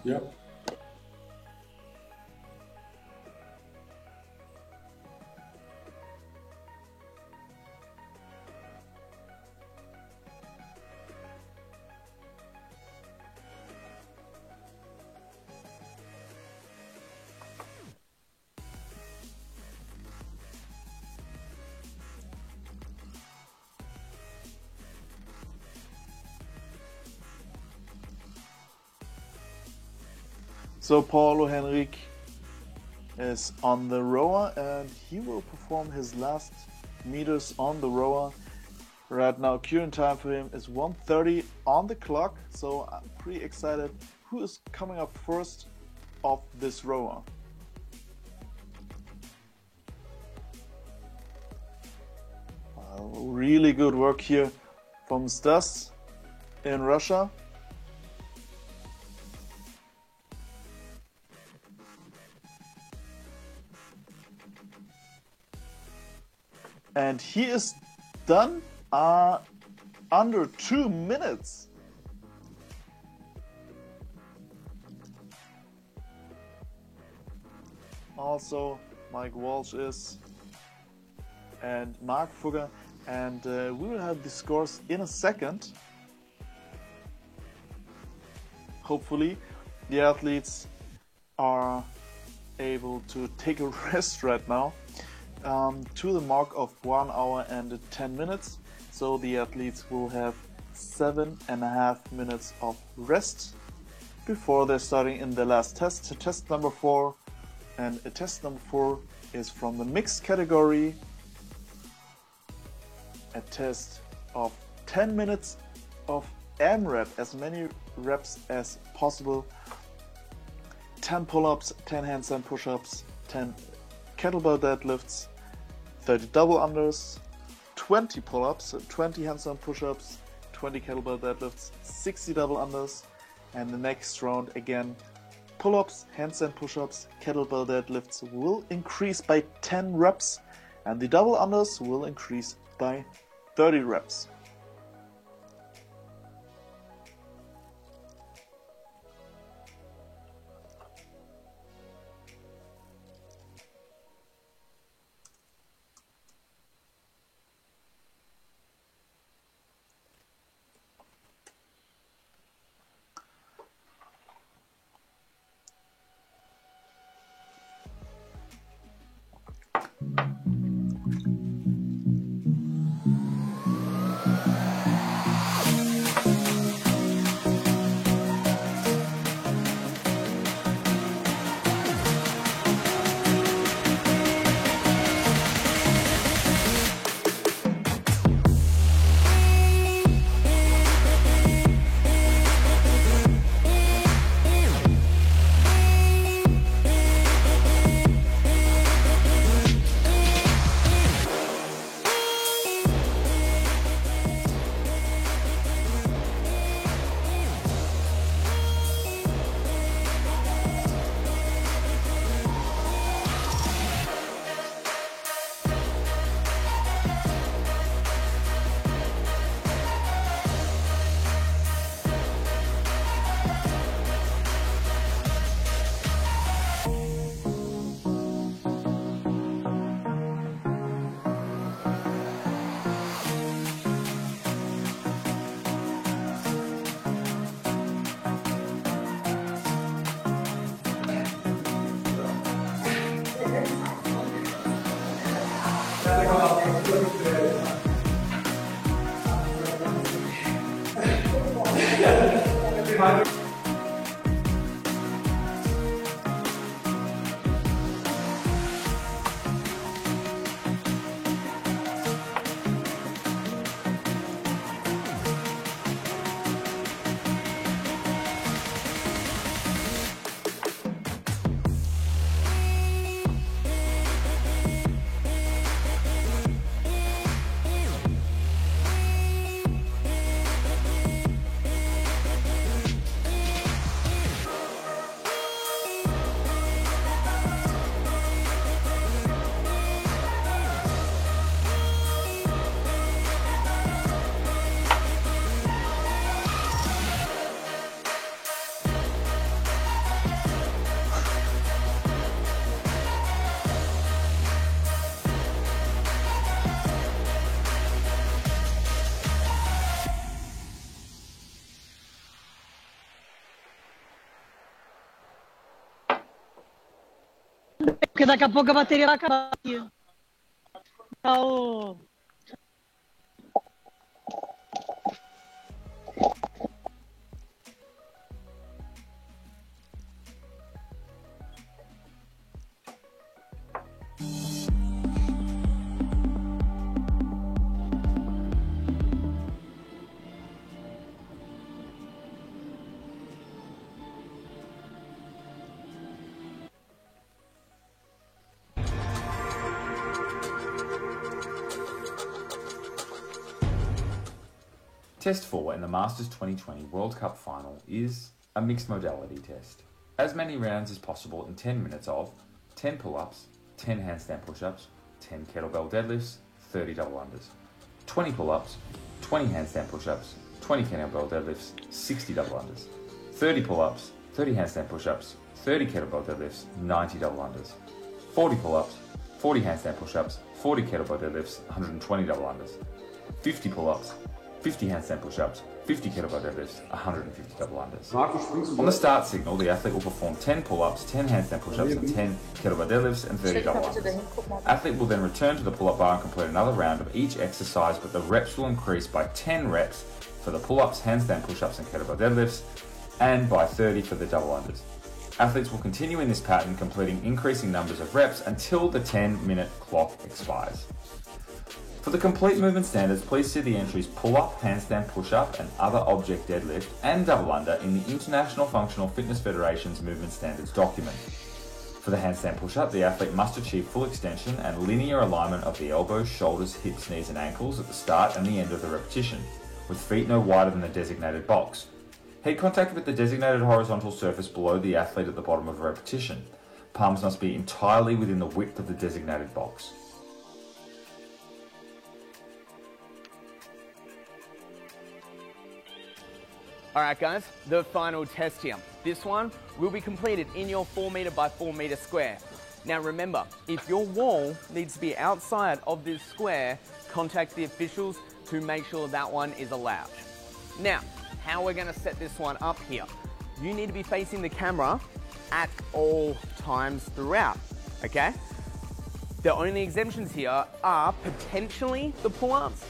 Yep. So Paulo Henrique is on the rower and he will perform his last meters on the rower. Right now current time for him is 1:30 on the clock, so I'm pretty excited who is coming up first of this rower. Really good work here from Stas in Russia. And he is done under 2 minutes. Also, Mike Walsh is, and Mark Fugger, and we will have the scores in a second. Hopefully, the athletes are able to take a rest right now. To the mark of 1 hour and 10 minutes. so the athletes will have 7.5 minutes of rest before they're starting in their last test, test number 4. And test number 4 is from the mixed category, a test of 10 minutes of AMRAP, as many reps as possible, 10 pull-ups, 10 handstand push-ups, 10 kettlebell deadlifts, 30 double unders, 20 pull-ups, 20 handstand push-ups, 20 kettlebell deadlifts, 60 double unders, and the next round again, pull-ups, handstand push-ups, kettlebell deadlifts will increase by 10 reps, and the double unders will increase by 30 reps. Porque daqui a pouco a bateria vai acabar aqui. Então, Test 4 in the Masters 2020 World Cup final is a mixed modality test. As many rounds as possible in 10 minutes of 10 pull-ups, 10 handstand push-ups, 10 kettlebell deadlifts, 30 double unders, 20 pull-ups, 20 handstand push-ups, 20 kettlebell deadlifts, 60 double unders, 30 pull-ups, 30 handstand push-ups, 30 kettlebell deadlifts, 90 double unders, 40 pull-ups, 40 handstand push-ups, 40 kettlebell deadlifts, 120 double unders, 50 pull-ups, 50 handstand push-ups, 50 kettlebell deadlifts, 150 double unders. On the start signal, the athlete will perform 10 pull-ups, 10 handstand push-ups, and 10 kettlebell deadlifts, and 30 double unders. Athlete will then return to the pull-up bar and complete another round of each exercise, but the reps will increase by 10 reps for the pull-ups, handstand push-ups, and kettlebell deadlifts, and by 30 for the double unders. Athletes will continue in this pattern, completing increasing numbers of reps until the 10-minute clock expires. For the complete movement standards, please see the entries pull-up, handstand push-up, and other object deadlift, and double under in the International Functional Fitness Federation's movement standards document. For the handstand push-up, the athlete must achieve full extension and linear alignment of the elbows, shoulders, hips, knees, and ankles at the start and the end of the repetition, with feet no wider than the designated box. Head contact with the designated horizontal surface below the athlete at the bottom of a repetition. Palms must be entirely within the width of the designated box. Alright guys, the final test here. This one will be completed in your 4 meter by 4 meter square. Now remember, if your wall needs to be outside of this square, contact the officials to make sure that one is allowed. Now, how we're going to set this one up here. You need to be facing the camera at all times throughout, okay? The only exemptions here are potentially the pull-ups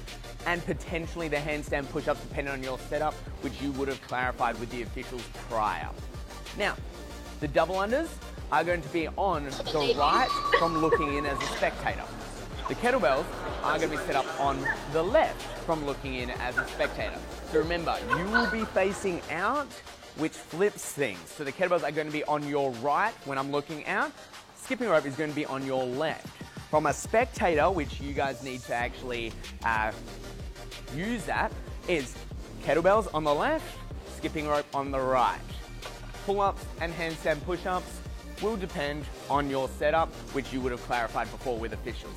and potentially the handstand push-ups depending on your setup, which you would have clarified with the officials prior. Now, the double unders are going to be on the right from looking in as a spectator. The kettlebells are going to be set up on the left from looking in as a spectator. So remember, you will be facing out, which flips things. So the kettlebells are going to be on your right when I'm looking out. Skipping rope is going to be on your left. From a spectator, which you guys need to actually use that, is kettlebells on the left, skipping rope on the right. Pull-ups and handstand push-ups will depend on your setup, which you would have clarified before with officials.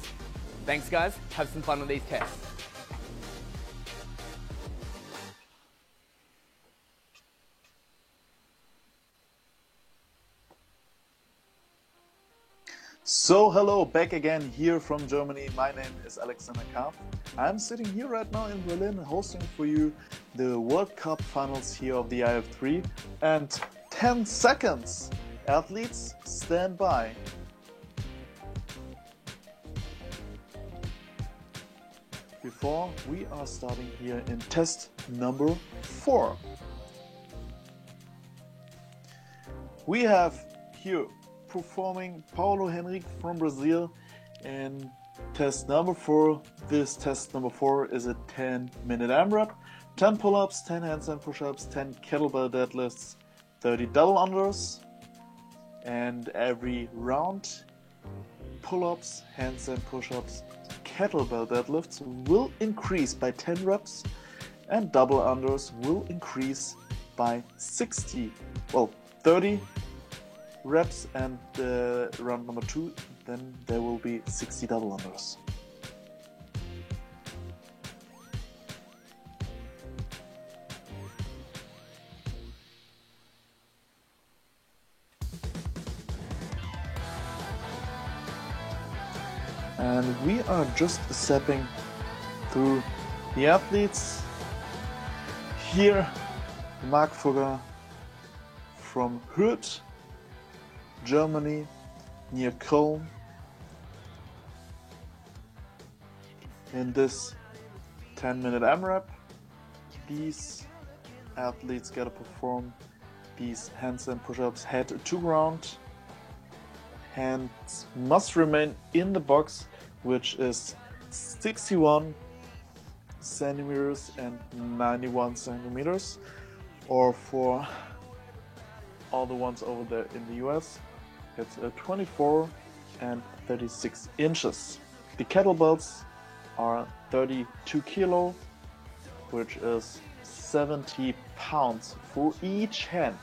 Thanks guys, have some fun with these tests. So hello, back again here from Germany. My name is Alexander Karp. I'm sitting here right now in Berlin hosting for you the World Cup finals here of the IF3. And 10 seconds, athletes stand by. Before we are starting here in test number 4. We have here performing Paulo Henrique from Brazil in test number 4. This test number 4 is a 10-minute AMRAP, 10 pull-ups, 10 handstand push-ups, 10 kettlebell deadlifts, 30 double unders, and every round pull-ups, handstand push-ups, kettlebell deadlifts will increase by 10 reps and double unders will increase by 30 reps, and round number 2, then there will be 60 double unders. And we are just stepping through the athletes. Here, Marc Fugger from Hürth, Germany, near Köln. In this 10-minute AMRAP, these athletes gotta perform these handstand push-ups head to ground. Hands must remain in the box, which is 61 centimeters and 91 centimeters, or for all the ones over there in the US, it's 24 and 36 inches. The kettlebells are 32 kilo, which is 70 pounds for each hand.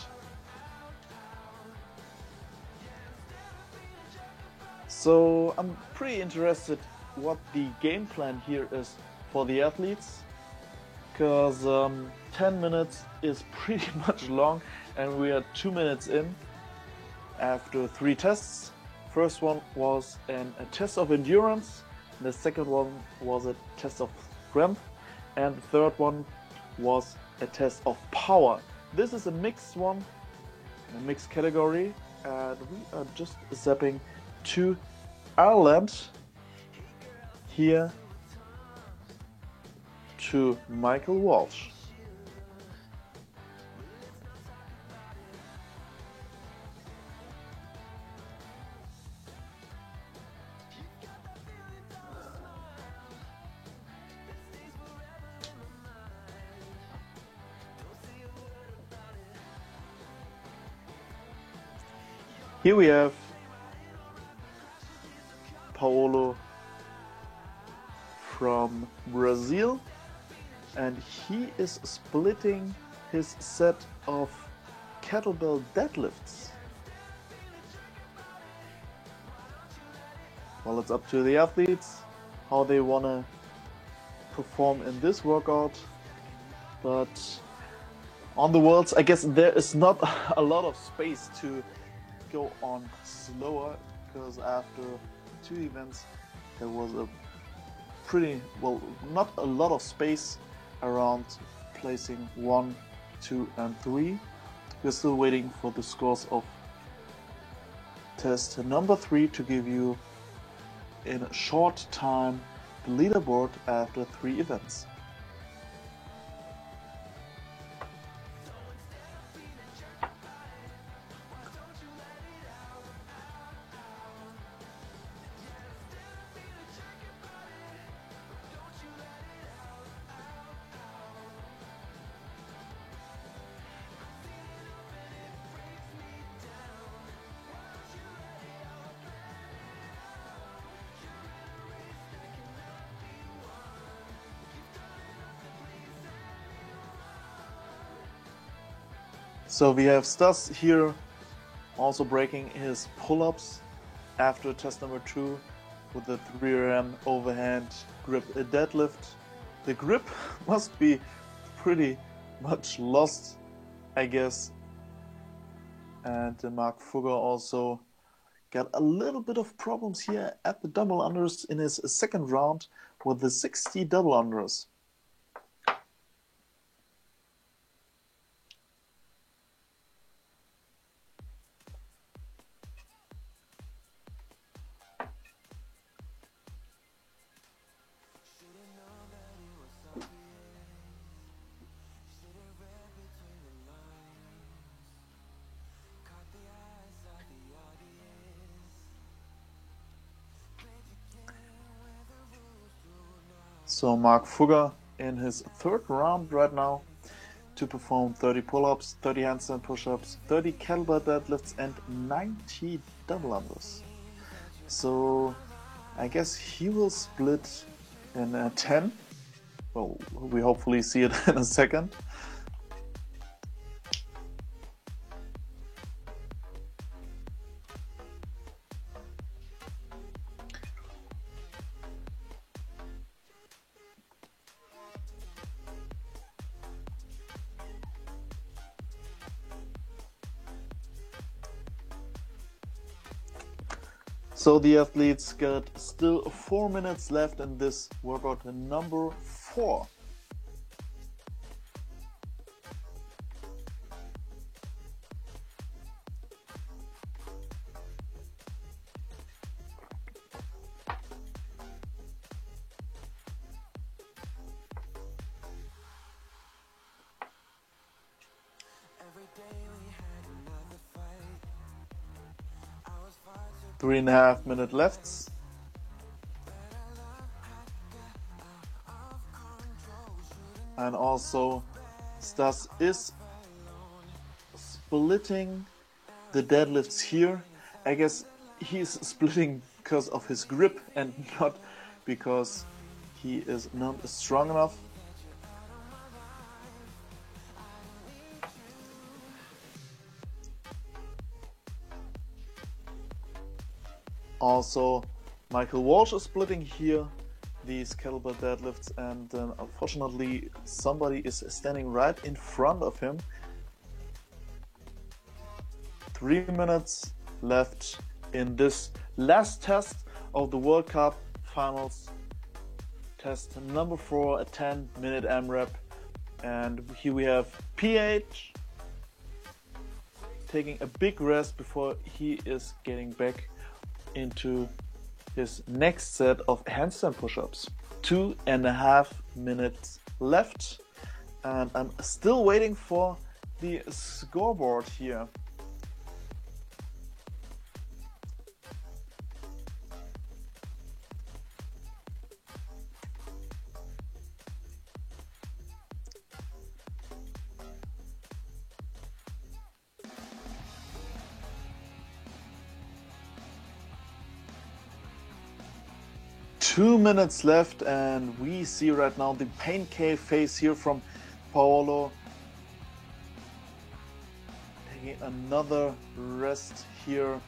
So I'm pretty interested what the game plan here is for the athletes, because 10 minutes is pretty much long and we are 2 minutes in after 3 tests. First one was a test of endurance, the second one was a test of strength, and the third one was a test of power. This is a mixed one, a mixed category, and we are just zapping to Ireland. Here to Michael Walsh. Here we have Paolo from Brazil, and he is splitting his set of kettlebell deadlifts. Well, it's up to the athletes how they want to perform in this workout, but on the worlds, I guess there is not a lot of space to go on slower, because after 2 events there was a pretty, well, not a lot of space around placing 1, 2 and 3. We're still waiting for the scores of test number 3 to give you in a short time the leaderboard after 3 events. So we have Stas here also breaking his pull-ups after test number 2 with the 3RM overhand grip deadlift. The grip must be pretty much lost, I guess. And Mark Fugger also got a little bit of problems here at the double unders in his second round with the 60 double unders. So Mark Fugger in his third round right now to perform 30 pull-ups, 30 handstand push-ups, 30 kettlebell deadlifts and 90 double unders. So I guess he will split in 10. Well, we hopefully see it in a second. So the athletes got still 4 minutes left in this workout number 4. Every day we had another fight. I was far too 3.5 minutes left. And also Stas is splitting the deadlifts here. I guess he's splitting because of his grip and not because he is not strong enough. Also, Michael Walsh is splitting here these kettlebell deadlifts, and unfortunately somebody is standing right in front of him. 3 minutes left in this last test of the World Cup Finals. Test number 4, a 10-minute AMRAP And here we have PH taking a big rest before he is getting back into his next set of handstand push-ups. 2.5 minutes left, and I'm still waiting for the scoreboard here. Two minutes left, and we see right now the pain cave face here from Paolo. Taking another rest here.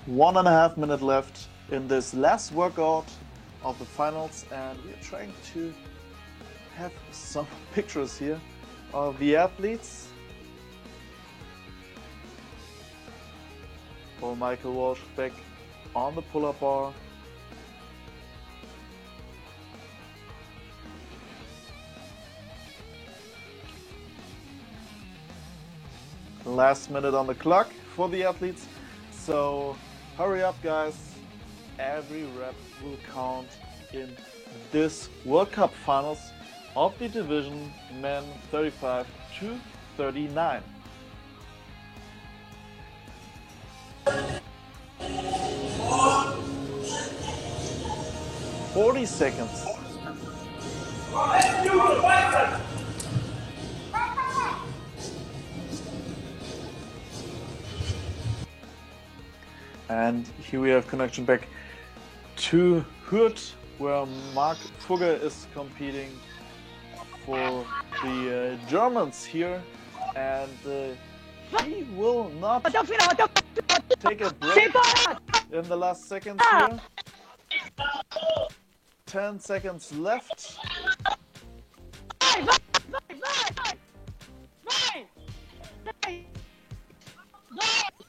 One and a half minute left in this last workout of the finals, and we're trying to have some pictures here of the athletes. Paul Michael Walsh back on the pull-up bar. Last minute on the clock for the athletes, so hurry up, guys. Every rep will count in this World Cup finals of the division men 35 to 39. "40 seconds. And here we have connection back to Hürth, where Marc Fugger is competing for the Germans here, and he will not take a break in the last seconds here. 10 seconds left.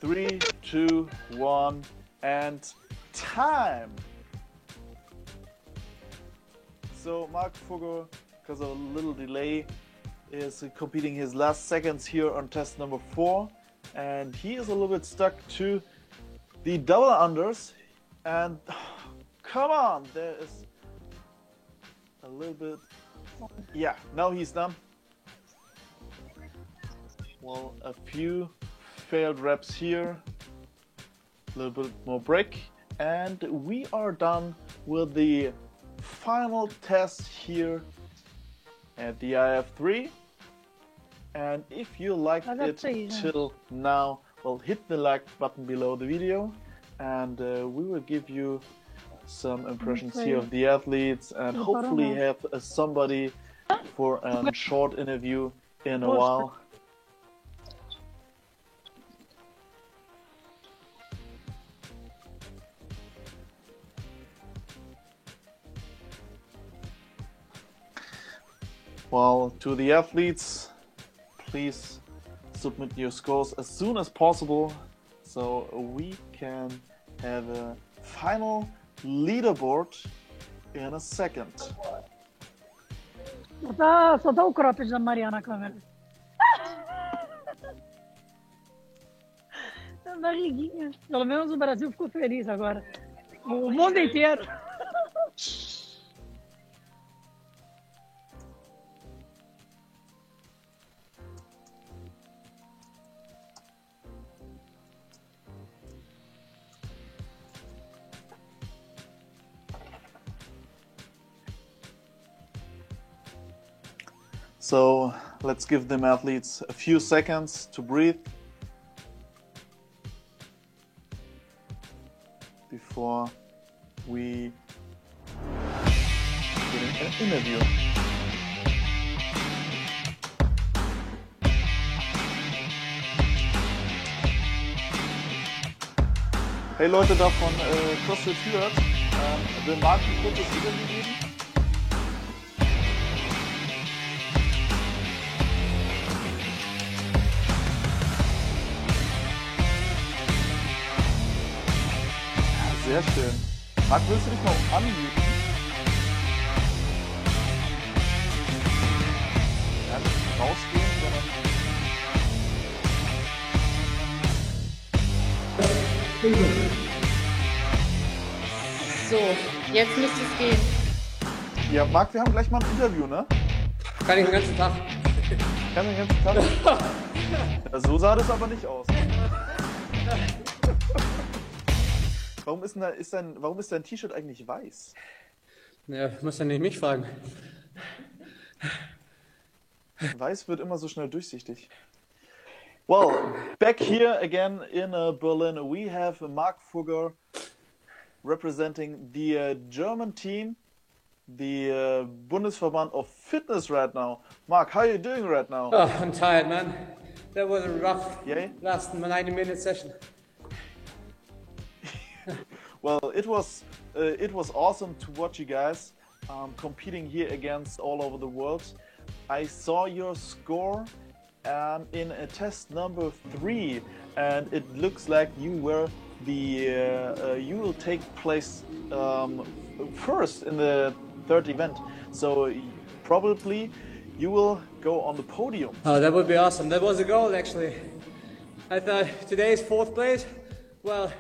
3, 2, 1, and time! So Marc Fugger, because of a little delay, is competing his last seconds here on test number 4, and he is a little bit stuck to the double unders, and come on, there is a little bit, yeah, now he's done. Well, a few failed reps here, a little bit more break, and we are done with the final test here at the IF3. And if you liked it till now, well, hit the like button below the video, and we will give you some impressions here of the athletes, and hopefully have somebody for a short interview in a while. Well, to the athletes, please submit your scores as soon as possible so we can have a final leaderboard in a second. Só dá o cropped da Maria na câmera. A barriguinha. Pelo menos o Brasil ficou feliz agora. O mundo inteiro. So let's give them athletes a few seconds to breathe before we get an interview. Hey Leute da von CrossFit Hürth, will Marc ein kurzes Interview geben? Sehr schön. Marc, willst du dich noch unmuten? Ja, nicht rausgehen, sondern... So, jetzt müsste es gehen. Ja, Marc, wir haben gleich mal ein Interview, ne? Kann ich den ganzen Tag. Kann den ganzen Tag? Ja, so sah das aber nicht aus. Warum ist dein T-Shirt eigentlich weiß? Ja, muss ja nicht mich fragen. Weiß wird immer so schnell durchsichtig. Well, back here again in Berlin, we have Marc Fugger representing the German team, the Bundesverband of Fitness right now. Marc, how are you doing right now? Oh, I'm tired, man. That was a rough Yay? last 90-minute session. Well, it was awesome to watch you guys competing here against all over the world. I saw your score in a test number 3, and it looks like you will take place first in the third event. So probably you will go on the podium. Oh, that would be awesome. That was a goal, actually. I thought today's 4th place. Well,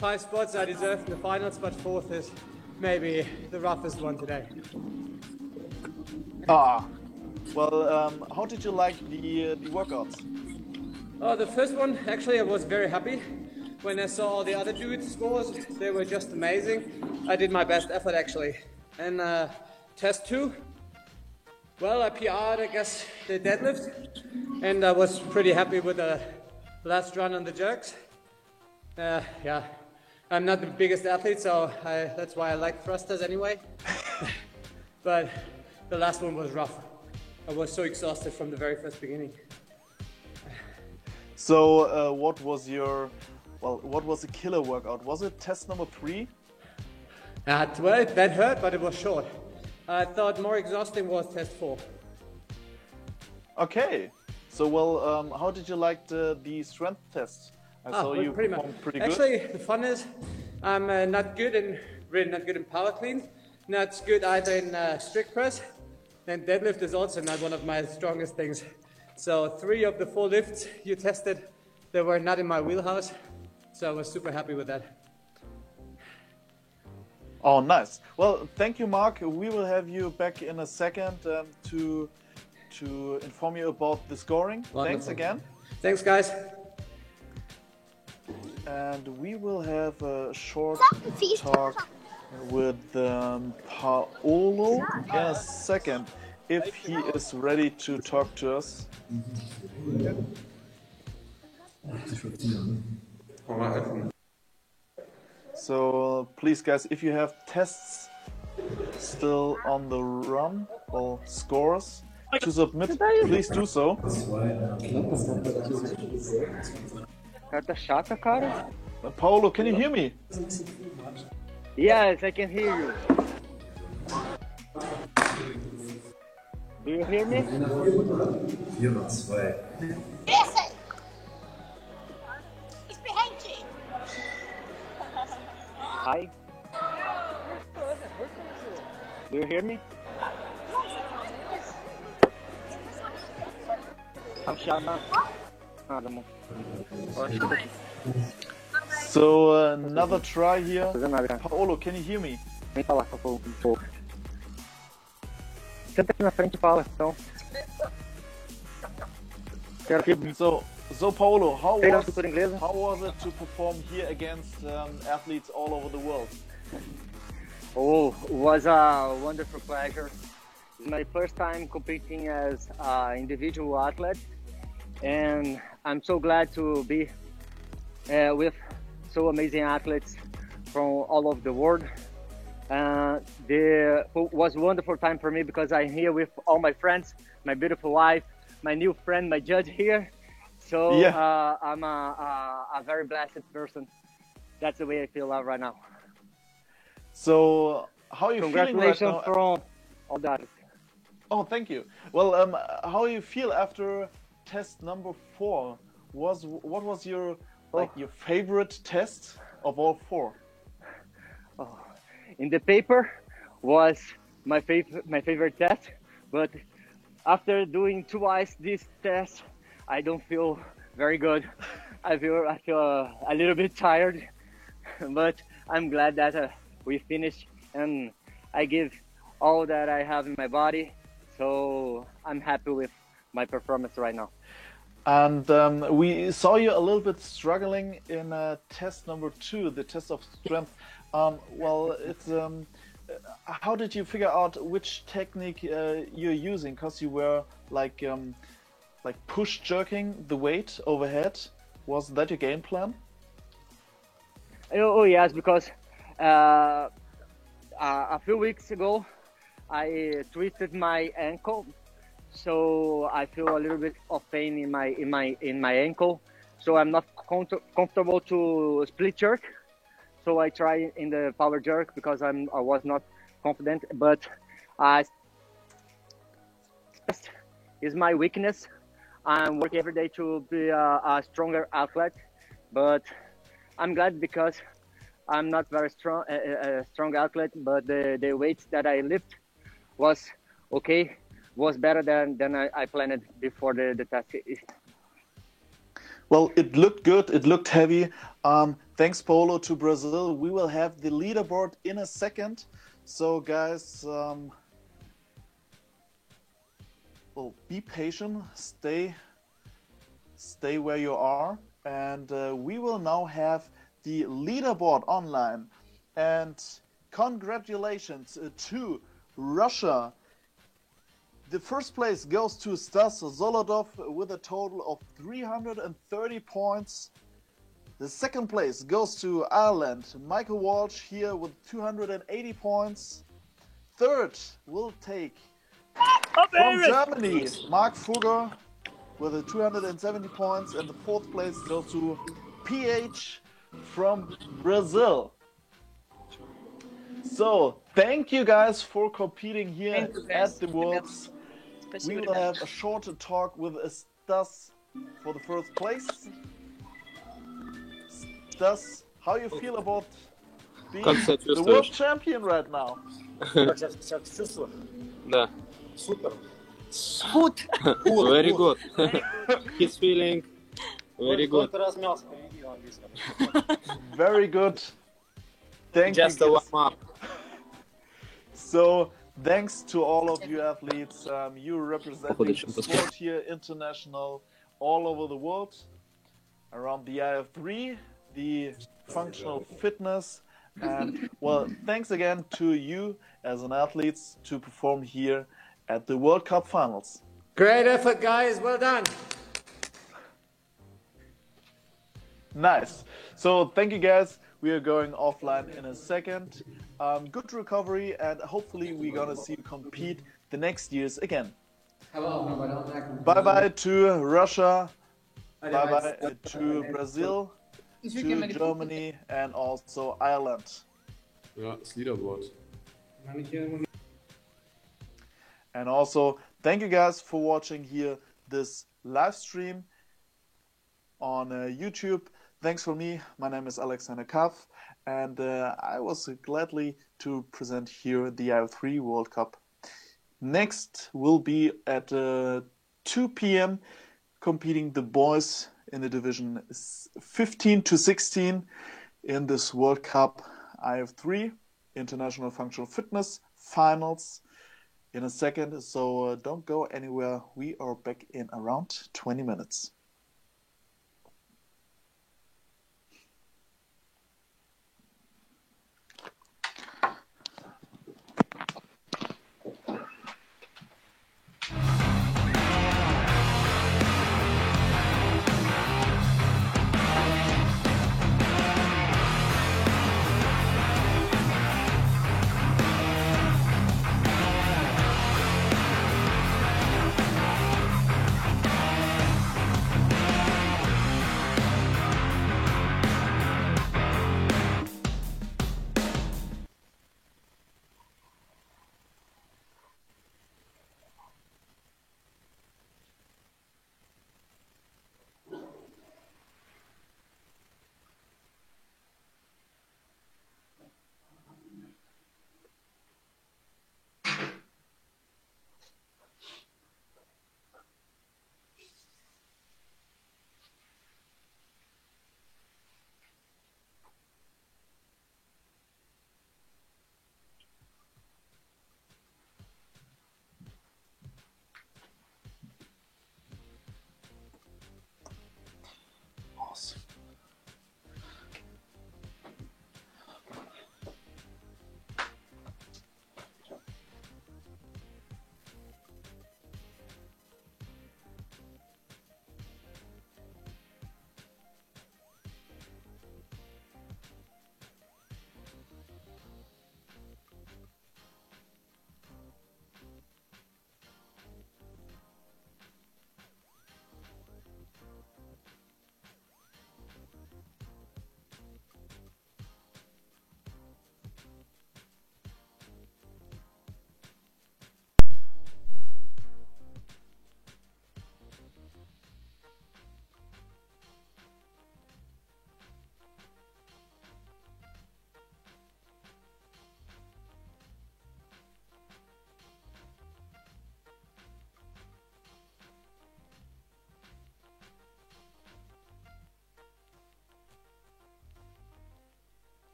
5 spots I deserve in the finals, but 4th is maybe the roughest one today. Well, how did you like the workouts? Oh, the first one, actually, I was very happy. When I saw all the other dudes' scores, they were just amazing. I did my best effort, actually. And test 2, well, I PR'd, I guess, the deadlift. And I was pretty happy with the last run on the jerks. Yeah, I'm not the biggest athlete, so that's why I like thrusters anyway. But the last one was rough. I was so exhausted from the very first beginning. So, what was the killer workout? Was it test number 3? Well, that hurt, but it was short. I thought more exhausting was test 4. Okay. So, well, how did you like the strength test? I saw you performed pretty good. Actually, the fun is, I'm really not good in power clean, not good either in strict press, and deadlift is also not one of my strongest things. So 3 of the 4 lifts you tested, they were not in my wheelhouse, so I was super happy with that. Oh, nice. Well, thank you, Marc. We will have you back in a second to inform you about the scoring. Wonderful. Thanks again. Thanks, guys. And we will have a short talk with Paolo in a second, if he is ready to talk to us. So please, guys, if you have tests still on the run or scores to submit, please do so. Carta chata, cara. Paolo, can you hear me? Yes, I can hear you. Do you hear me? Hi. Do you hear me? I'm Shana. So another try here. Paolo, can you hear me? Vem falar um pouco. Senta aqui na frente e fala, então. So Paolo, how was it to perform here against athletes all over the world? Oh, it was a wonderful pleasure. It's my first time competing as an individual athlete, and I'm so glad to be with so amazing athletes from all over the world. It was a wonderful time for me because I'm here with all my friends, my beautiful wife, my new friend, my judge here. So yeah. I'm a very blessed person. that's the way I feel right now. So, how are you feeling right Congratulations now? from all that. Oh, thank you. Well, how you feel after test number 4? What was your your favorite test of all 4? Oh, in the paper was my favorite test, but after doing twice this test, I don't feel very good. I feel a little bit tired, but I'm glad that we finished and I give all that I have in my body. So I'm happy with my performance right now. And we saw you a little bit struggling in test number 2, the test of strength. Well, it's how did you figure out which technique you're using? Because you were like push jerking the weight overhead. Was that your game plan? Oh yes, because a few weeks ago I twisted my ankle, so I feel a little bit of pain in my ankle. So I'm not comfortable to split jerk. So I try in the power jerk because I was not confident. But is my weakness. I'm working every day to be a stronger athlete, but I'm glad because I'm not very strong, a strong athlete, but the weights that I lift was okay, was better than I planned before the test. Well, it looked good. It looked heavy. Thanks, Paulo, to Brazil. We will have the leaderboard in a second. So, guys, well, be patient. Stay where you are. And we will now have the leaderboard online. And congratulations to Russia. The first place goes to Stas Zolodov with a total of 330 points. The second place goes to Ireland. Michael Walsh here with 280 points. Third will take from Germany, Mark Fugger with 270 points. And the fourth place goes to PH from Brazil. So, thank you guys for competing here at the Worlds. We will have a short talk with Stas for the first place. Stas, how you feel about being the world champion right now? Да. Very good. He's feeling very good. Very good. Thank you. Just a warm up. So, thanks to all of you athletes. You representing the sport here, international, all over the world, around the IF3, the functional fitness. And, well, thanks again to you as an athlete to perform here at the World Cup Finals. Great effort, guys. Well done. Nice. So, thank you, guys. We are going offline in a second. Good recovery, and hopefully we're gonna see you compete the next years again. Bye-bye to Russia. Bye-bye to Brazil, to Germany, and also Ireland. Ja, das Leaderboard. And also, thank you guys for watching here this live stream on YouTube. Thanks for me. My name is Alexander Kaff, and I was gladly to present here the IF3 World Cup. Next will be at 2 p.m. competing the boys in the division 15 to 16 in this World Cup IF3 International Functional Fitness Finals in a second. So don't go anywhere. We are back in around 20 minutes.